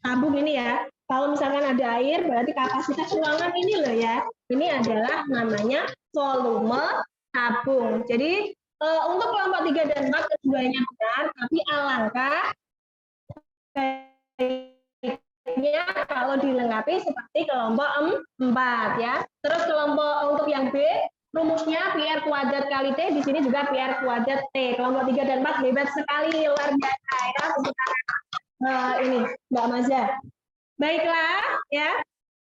tabung ini ya. Kalau misalkan ada air berarti kapasitas ruangan ini loh ya. Ini adalah namanya volume tabung. Jadi untuk kelompok 3 dan 4 keduanya benar, tapi alangkah baiknya kalau dilengkapi seperti kelompok 4 ya. Terus kelompok untuk yang B, rumusnya PR kuadrat kali T, di sini juga PR kuadrat T. Kelompok 3 dan 4 hebat sekali, luar biasa ya. Ini Mbak Maza. Baiklah ya.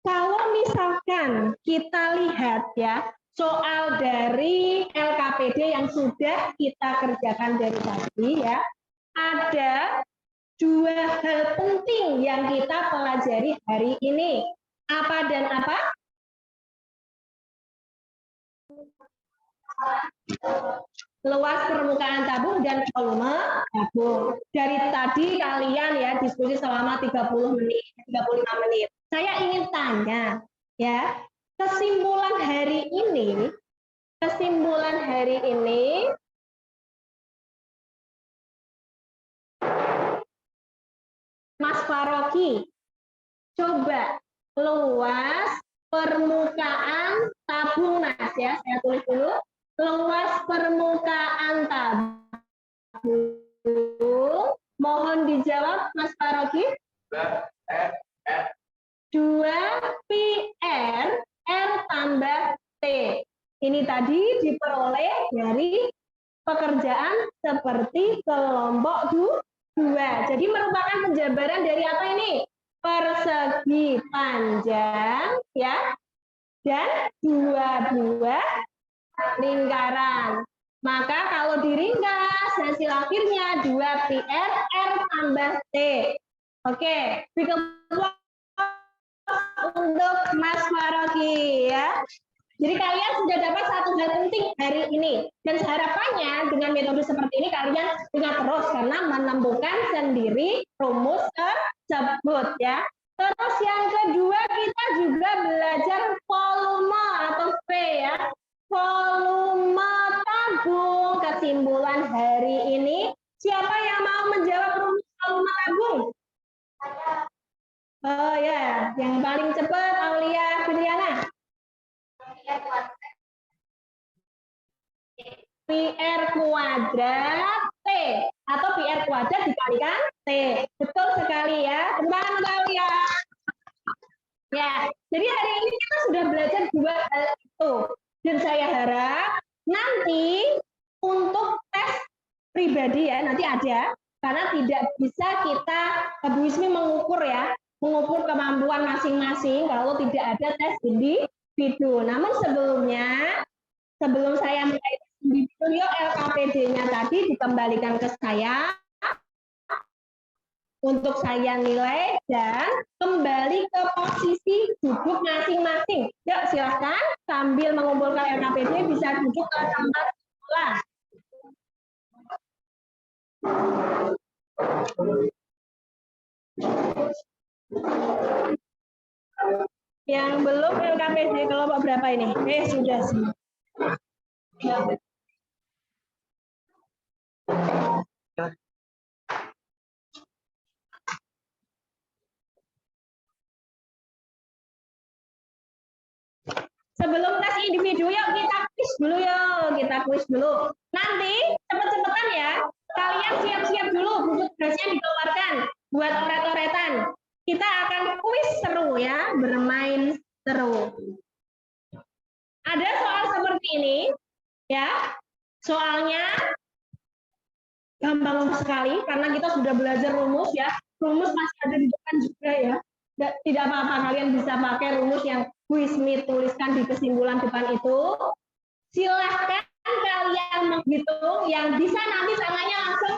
Kalau misalkan kita lihat ya, soal dari LKPD yang sudah kita kerjakan dari tadi ya, ada 2 hal penting yang kita pelajari hari ini. Apa dan apa? Luas permukaan tabung dan volume tabung. Dari tadi kalian ya diskusi selama 35 menit. Saya ingin tanya ya, kesimpulan hari ini Mas Faroki, coba luas permukaan tabung Mas ya, saya tulis dulu. Luas permukaan tabung. Mohon dijawab Mas Faroki. 2 PR R tambah T. Ini tadi diperoleh dari pekerjaan seperti kelompok 2. Jadi merupakan penjabaran dari apa ini? Persegi panjang ya, dan 2 lingkaran. Maka kalau diringkas hasil akhirnya 2 PR R tambah T. Oke, untuk Mas Faroki ya. Jadi kalian sudah dapat satu hal penting hari ini. Dan harapannya dengan metode seperti ini kalian ingat terus karena menemukan sendiri rumus tersebut ya. Terus yang kedua kita juga belajar volume atau V ya. Volume tabung. Kesimpulan hari ini, siapa yang mau menjawab rumus volume tabung? Oh ya, yang paling cepat Aulia Fitriana. PR kuadrat T atau PR kuadrat dikalikan T. Betul sekali ya. Terima kasih Aulia. Ya, jadi hari ini kita sudah belajar 2 hal itu. Dan saya harap nanti untuk tes pribadi ya, nanti ada. Karena tidak bisa kita Bu Ismi mengukur ya, mengukur kemampuan masing-masing kalau tidak ada tes individu. Namun sebelum saya mulai tes individu, yuk LKPD-nya tadi dikembalikan ke saya untuk saya nilai dan kembali ke posisi duduk masing-masing. Yuk silahkan sambil mengumpulkan LKPD bisa duduk ke tempat semula. Yang belum LKPD kelompok berapa ini? Sudah sih. Sebelum tes individu, yuk kita kuis dulu. Nanti cepet-cepetan ya. Kalian siap-siap dulu, buku tugasnya dikeluarkan buat oret-oretan. Kita akan kuis seru ya, bermain seru. Ada soal seperti ini, ya. Soalnya gampang sekali karena kita sudah belajar rumus ya. Rumus masih ada di depan juga ya. Tidak apa-apa, kalian bisa pakai rumus yang Bu Ismi tuliskan di kesimpulan depan itu. Silahkan kalian menghitung, yang bisa nanti tangannya langsung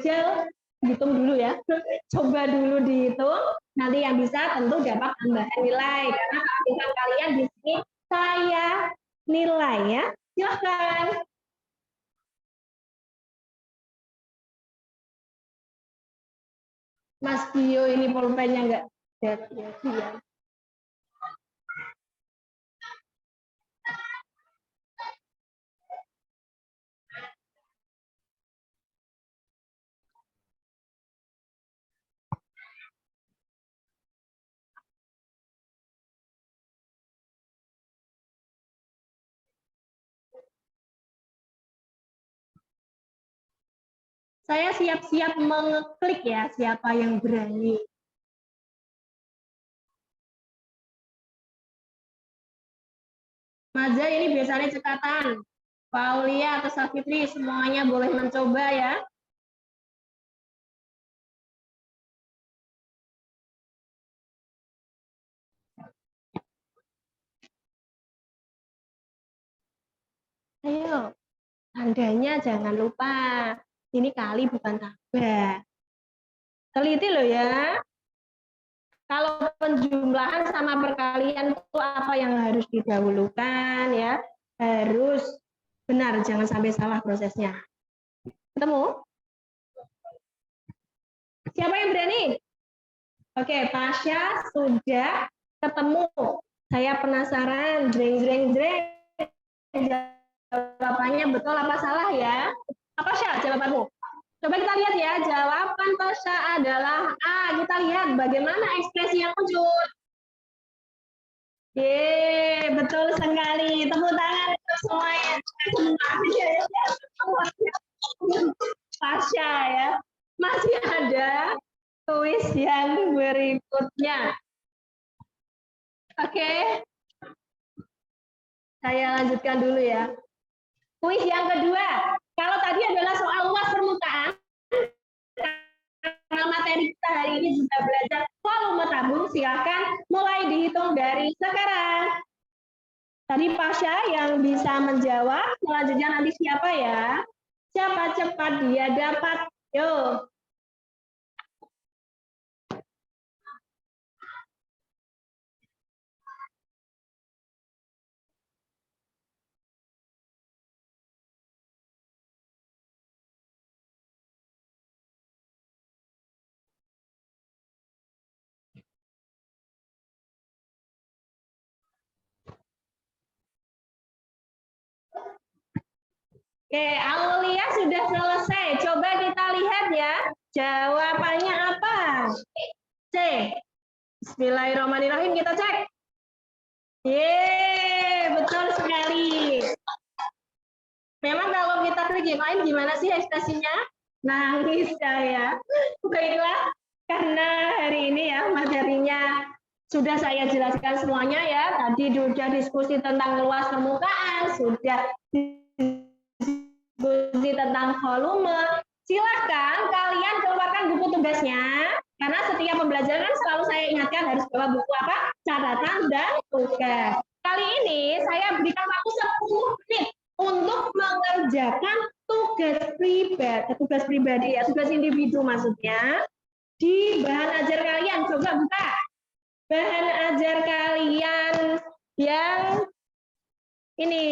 aja hitung dulu ya. Coba dulu dihitung, nanti yang bisa tentu dapat tambahan nilai. Karena keaktifan kalian di sini saya nilai ya. Silahkan. Mas Bio ini pulpennya enggak ya. Saya siap-siap mengeklik ya, siapa yang berani. Maza ini biasanya cekatan. Paulia atau Safitri semuanya boleh mencoba ya. Ayo, tandanya jangan lupa. Ini kali bukan tambah. Teliti loh ya. Kalau penjumlahan sama perkalian itu apa yang harus didahulukan ya? Harus benar, jangan sampai salah prosesnya. Ketemu? Siapa yang berani? Oke, Pasha sudah ketemu. Saya penasaran, jreng. Jawabannya betul apa salah ya? Apa Pasha jawabanmu? Coba kita lihat ya, jawaban Pasha adalah A. Kita lihat bagaimana ekspresi yang muncul. Yeay, betul sekali. Tepuk tangan untuk semuanya. Pasha ya. Masih ada kuis yang berikutnya. Oke. Saya lanjutkan dulu ya. Kuis yang kedua. Kalau tadi adalah soal luas permukaan, karena materi kita hari ini sudah belajar volume tabung, silahkan mulai dihitung dari sekarang. Tadi Pasha yang bisa menjawab, selanjutnya nanti siapa ya? Siapa cepat dia dapat. Yuk. Oke, Aulia sudah selesai. Coba kita lihat ya. Jawabannya apa? C. Bismillahirrahmanirrahim, kita cek. Yeay, betul sekali. Memang kalau kita klik game lain gimana sih ekspresinya? Nangis saya. Baiklah, karena hari ini ya materinya sudah saya jelaskan semuanya ya. Tadi sudah diskusi tentang luas permukaan, sudah diskusi tentang volume. Silahkan kalian keluarkan buku tugasnya, karena setiap pembelajaran selalu saya ingatkan harus bawa buku apa? Catatan dan tugas. Kali ini saya berikan waktu 10 menit untuk mengerjakan tugas pribadi ya, tugas individu maksudnya, di bahan ajar kalian. Coba buka bahan ajar kalian yang ini.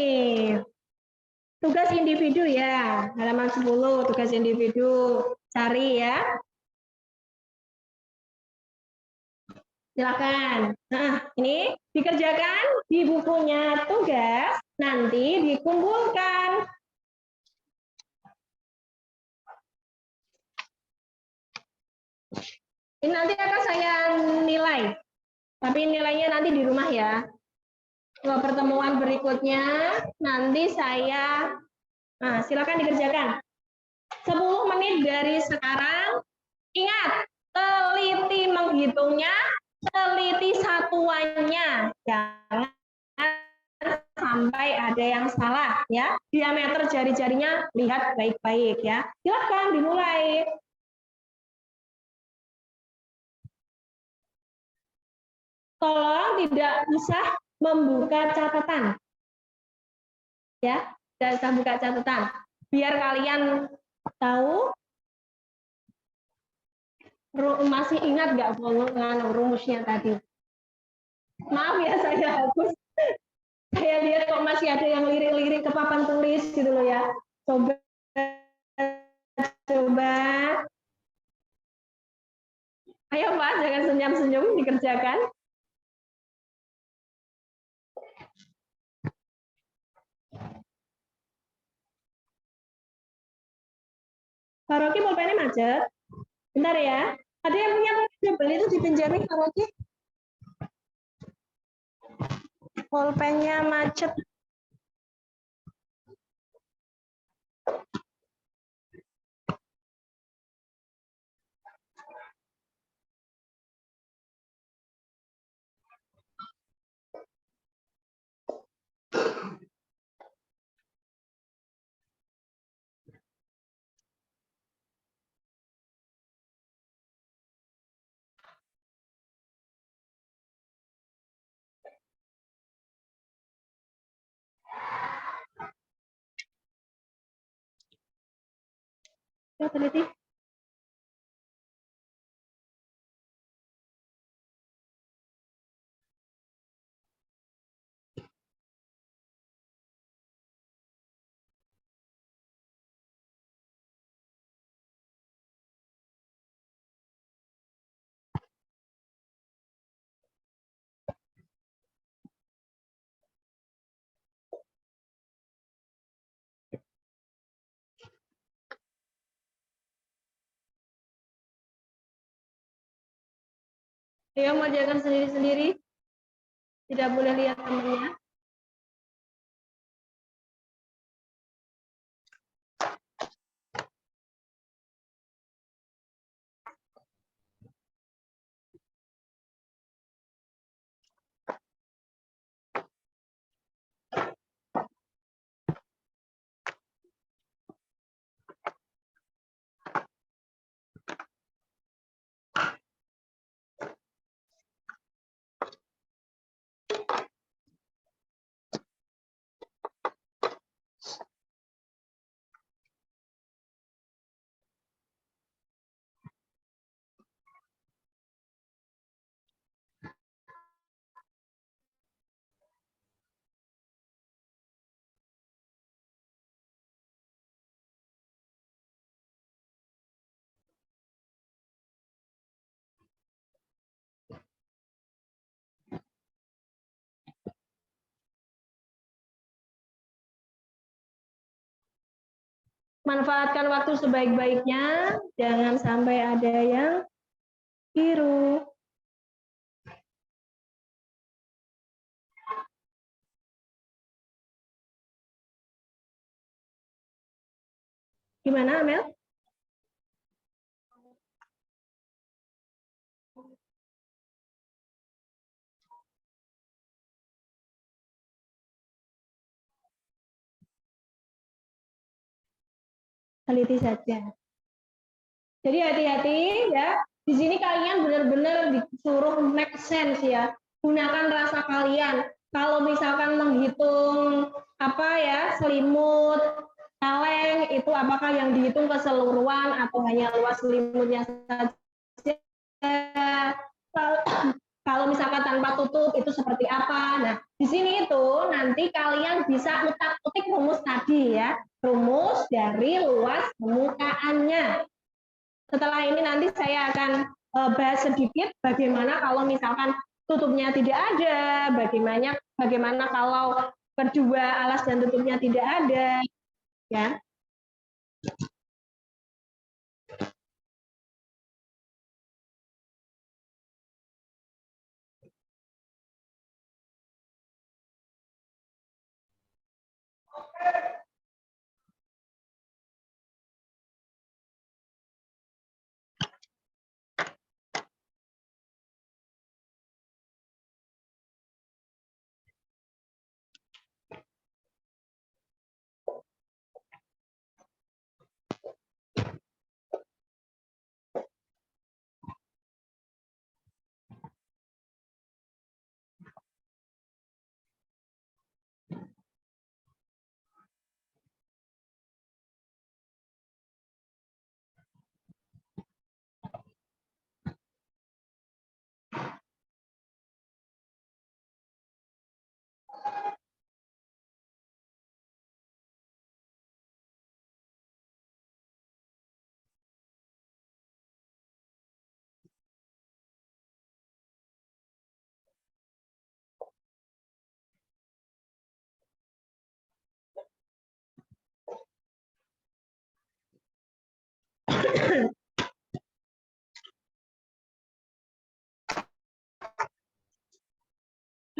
Tugas individu ya, halaman 10, tugas individu. Cari ya. Silakan. Nah, ini dikerjakan di bukunya tugas, nanti dikumpulkan. Ini nanti akan saya nilai, tapi nilainya nanti di rumah ya. Kalau pertemuan berikutnya nanti saya, nah silakan dikerjakan. 10 menit dari sekarang. Ingat, teliti menghitungnya, teliti satuannya, jangan sampai ada yang salah ya. Diameter jari-jarinya lihat baik-baik ya. Silakan dimulai. Tolong tidak usah membuka catatan. Ya, tidak usah buka catatan. Biar kalian tahu Masih ingat nggak rumusnya tadi? Maaf ya saya hapus. Saya lihat kok masih ada yang lirik-lirik ke papan tulis gitu loh ya. Coba coba. Ayo Pak, jangan senyum-senyum, dikerjakan. Pak Rocky pulpennya macet. Bentar ya. Ada yang punya pulpen beli itu dipinjamin Pak Rocky? Pulpennya macet. Ya, teliti. Dia mau jalan sendiri-sendiri, tidak boleh lihat temannya. Manfaatkan waktu sebaik-baiknya, jangan sampai ada yang biru. Gimana, Amel? Teliti saja. Jadi hati-hati ya. Di sini kalian benar-benar disuruh make sense ya. Gunakan rasa kalian. Kalau misalkan menghitung apa ya, selimut, kaleng itu apakah yang dihitung keseluruhan atau hanya luas selimutnya saja. Kalau misalkan tanpa tutup itu seperti apa. Nah, di sini itu nanti kalian bisa utak-utik rumus tadi ya. Rumus dari luas permukaannya. Setelah ini nanti saya akan bahas sedikit bagaimana kalau misalkan tutupnya tidak ada, bagaimana kalau kedua alas dan tutupnya tidak ada, ya.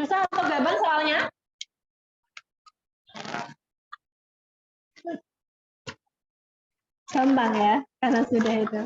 Susah atau gampang soalnya? Gampang ya, karena sudah itu.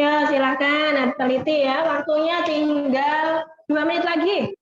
Ya, silakan teliti ya. Waktunya tinggal 2 menit lagi.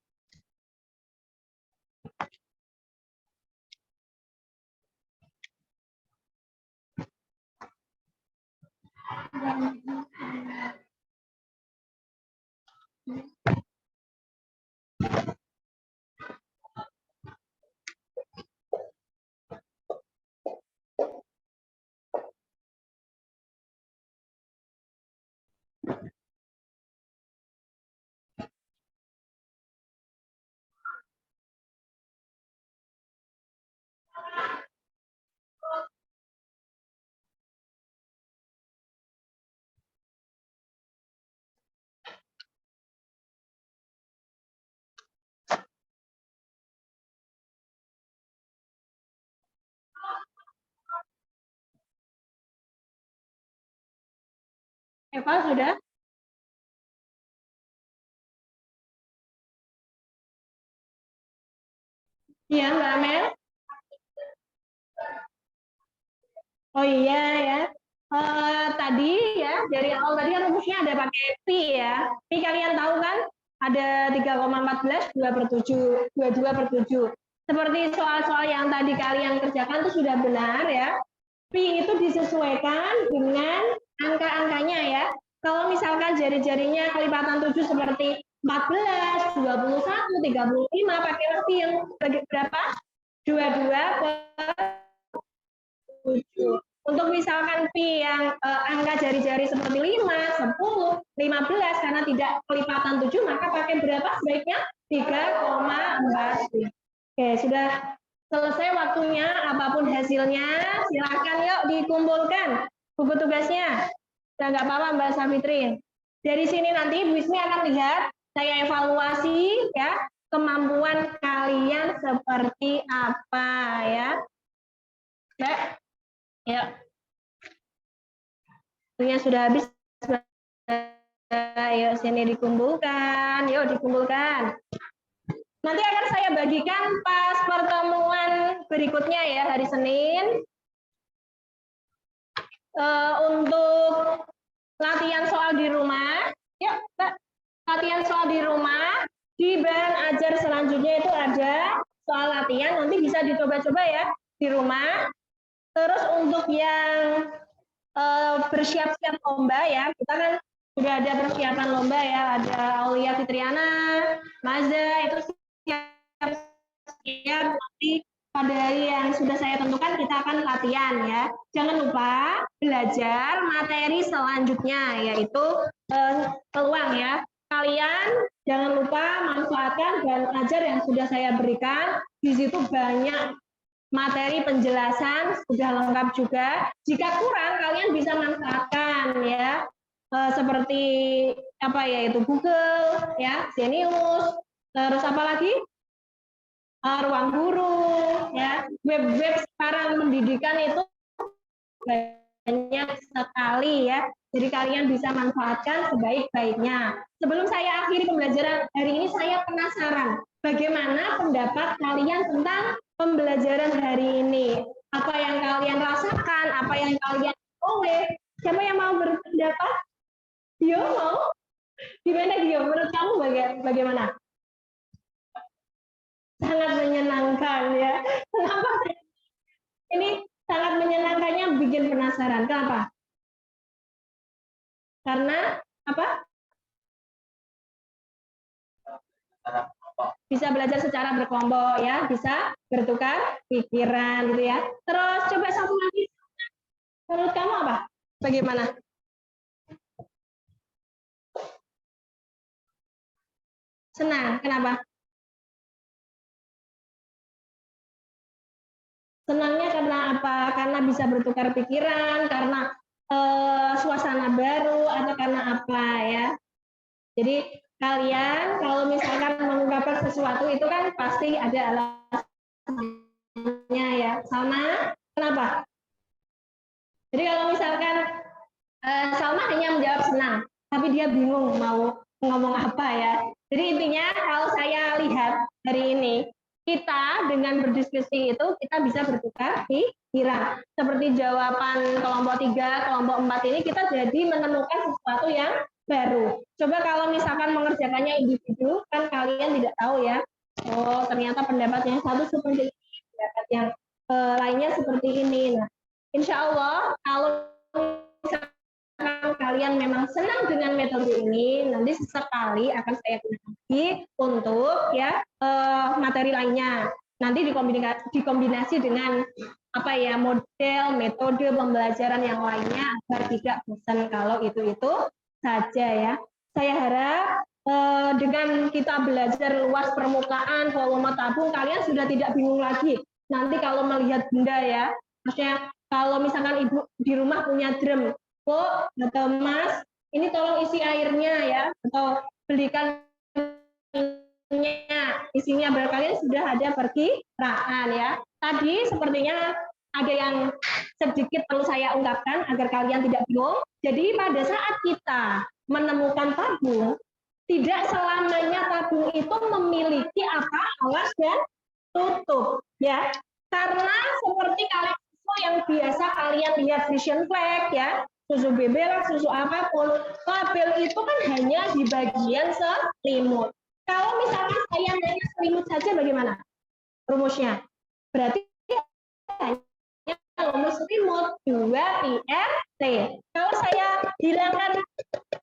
Eva sudah? Iya, Mbak Amel. Oh iya ya. Tadi ya dari awal tadi kan rumusnya ada pakai pi ya. Pi kalian tahu kan? Ada 3,14 2/7, 22/7. Seperti soal-soal yang tadi kalian kerjakan itu sudah benar ya. Pi itu disesuaikan dengan angka-angkanya ya. Kalau misalkan jari-jarinya kelipatan 7 seperti 14, 21, 35 pakai pi yang berapa? 22/7. Untuk misalkan pi yang angka jari-jari seperti 5, 10, 15 karena tidak kelipatan 7 maka pakai berapa sebaiknya? 3,4. Oke, sudah selesai waktunya, apapun hasilnya silakan yuk dikumpulkan buku tugasnya. Nah, nggak apa-apa Mbak Safitri. Dari sini nanti Bu Ismi akan lihat, saya evaluasi ya kemampuan kalian seperti apa ya. Mbak, ya. Waktunya sudah habis. Ayo sini dikumpulkan. Yuk dikumpulkan. Nanti akan saya bagikan pas pertemuan berikutnya ya hari Senin. Untuk latihan soal di rumah. Yuk, Mbak. Latihan soal di rumah. Di bahan ajar selanjutnya itu ada soal latihan. Nanti bisa dicoba-coba ya di rumah. Terus untuk yang bersiap-siap lomba ya, kita kan sudah ada persiapan lomba ya, ada Aulia Fitriana, Maza, itu siap nanti pada hari yang sudah saya tentukan kita akan latihan ya. Jangan lupa belajar materi selanjutnya yaitu peluang ya. Kalian jangan lupa manfaatkan dan ajar yang sudah saya berikan. Di situ banyak materi penjelasan sudah lengkap juga. Jika kurang, kalian bisa manfaatkan ya, seperti apa ya itu Google, ya, Zenius, terus apa lagi? Ruang Guru, ya, web-web sekarang pendidikan itu banyak sekali ya. Jadi kalian bisa manfaatkan sebaik-baiknya. Sebelum saya akhiri pembelajaran hari ini, saya penasaran bagaimana pendapat kalian tentang pembelajaran hari ini. Apa yang kalian rasakan, apa yang kalian oleh. Siapa yang mau berpendapat? Dio mau? Gimana Dio? Menurut kamu bagaimana? Sangat menyenangkan ya. Kenapa? Ini sangat menyenangkannya, bikin penasaran. Kenapa? Karena apa? Bisa belajar secara berkelompok ya, bisa bertukar pikiran gitu ya. Terus coba satu lagi. Menurut kamu apa? Bagaimana? Senang. Kenapa? Senangnya karena apa? Karena bisa bertukar pikiran, karena suasana baru, atau karena apa ya? Jadi kalian kalau misalkan mengungkapkan sesuatu itu kan pasti ada alasannya ya. Sama? Kenapa? Jadi kalau misalkan Salma hanya menjawab senang, tapi dia bingung mau ngomong apa ya. Jadi intinya kalau saya lihat hari ini, kita dengan berdiskusi itu kita bisa bertukar pikiran. Seperti jawaban kelompok 3, kelompok 4 ini kita jadi menemukan sesuatu yang baru. Coba kalau misalkan mengerjakannya individu, kan kalian tidak tahu ya. Oh, ternyata pendapat yang satu seperti ini, pendapat yang lainnya seperti ini. Nah, insya Allah kalau misalkan kalian memang senang dengan metode ini, nanti sesekali akan saya gunakan lagi untuk ya materi lainnya. Nanti dikombinasi dengan apa ya model metode pembelajaran yang lainnya agar tidak bosan kalau itu saja ya. Saya harap dengan kita belajar luas permukaan, volume tabung, kalian sudah tidak bingung lagi. Nanti kalau melihat benda ya, maksudnya kalau misalkan ibu di rumah punya drum, Kok atau Mas, ini tolong isi airnya ya, atau belikan isinya, kalian sudah ada perkiraan ya. Tadi sepertinya ada yang sedikit perlu saya ungkapkan agar kalian tidak bingung. Jadi pada saat kita menemukan tabung, tidak selamanya tabung itu memiliki apa alas dan tutup ya. Karena seperti kalian yang biasa kalian lihat vision flag ya, susu bebel, susu apapun, label itu kan hanya di bagian selimut. Kalau misalnya saya nanya selimut saja bagaimana rumusnya? Berarti hanya rumus selimut 2IRT. Kalau saya hilangkan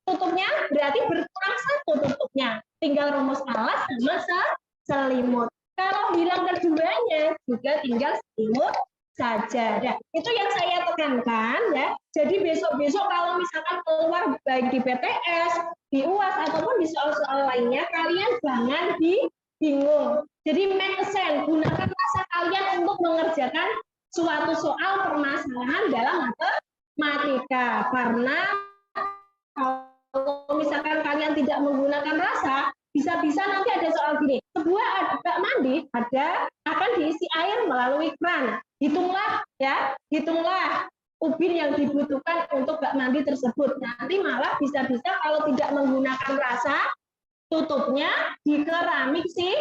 tutupnya, berarti berkurang satu tutupnya. Tinggal rumus alas sama selimut. Kalau hilang keduanya, juga tinggal selimut saja. Nah, itu yang saya tekankan ya. Jadi besok-besok kalau misalkan keluar baik di PTS, di UAS ataupun di soal-soal lainnya, kalian jangan bingung. Jadi make sense, gunakan rasa kalian untuk mengerjakan suatu soal permasalahan dalam matematika. Karena kalau misalkan kalian tidak menggunakan rasa, bisa-bisa nanti ada soal gini, sebuah bak mandi akan diisi air melalui kran. Hitunglah ubin yang dibutuhkan untuk bak mandi tersebut. Nanti malah bisa-bisa kalau tidak menggunakan rasa, tutupnya di keramik sih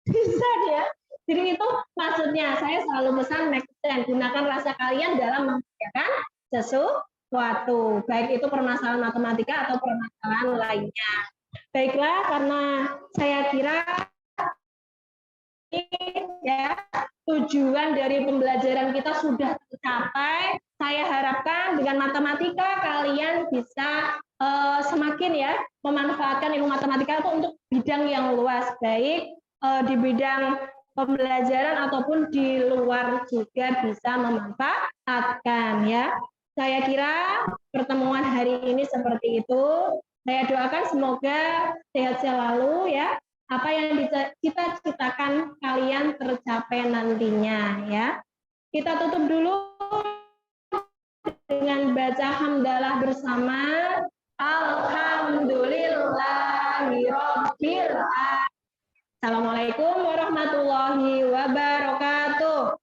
bisa ya. Jadi itu maksudnya saya selalu pesan make sense, gunakan rasa kalian dalam mengerjakan sesuatu, baik itu permasalahan matematika atau permasalahan lainnya. Baiklah, karena saya kira ya tujuan dari pembelajaran kita sudah tercapai. Saya harapkan dengan matematika kalian bisa semakin ya memanfaatkan ilmu matematika itu untuk bidang yang luas, baik di bidang pembelajaran ataupun di luar juga bisa memanfaatkan ya. Saya kira pertemuan hari ini seperti itu. Saya doakan semoga sehat selalu ya. Apa yang kita citakan kalian tercapai nantinya ya. Kita tutup dulu dengan baca hamdalah bersama. Alhamdulillahirabbil alamin. Assalamualaikum warahmatullahi wabarakatuh.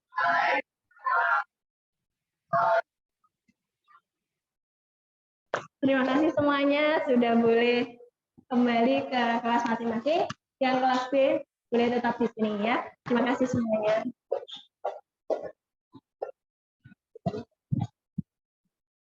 Terima kasih semuanya, sudah boleh kembali ke kelas masing-masing. Yang kelas B boleh tetap di sini ya. Terima kasih semuanya.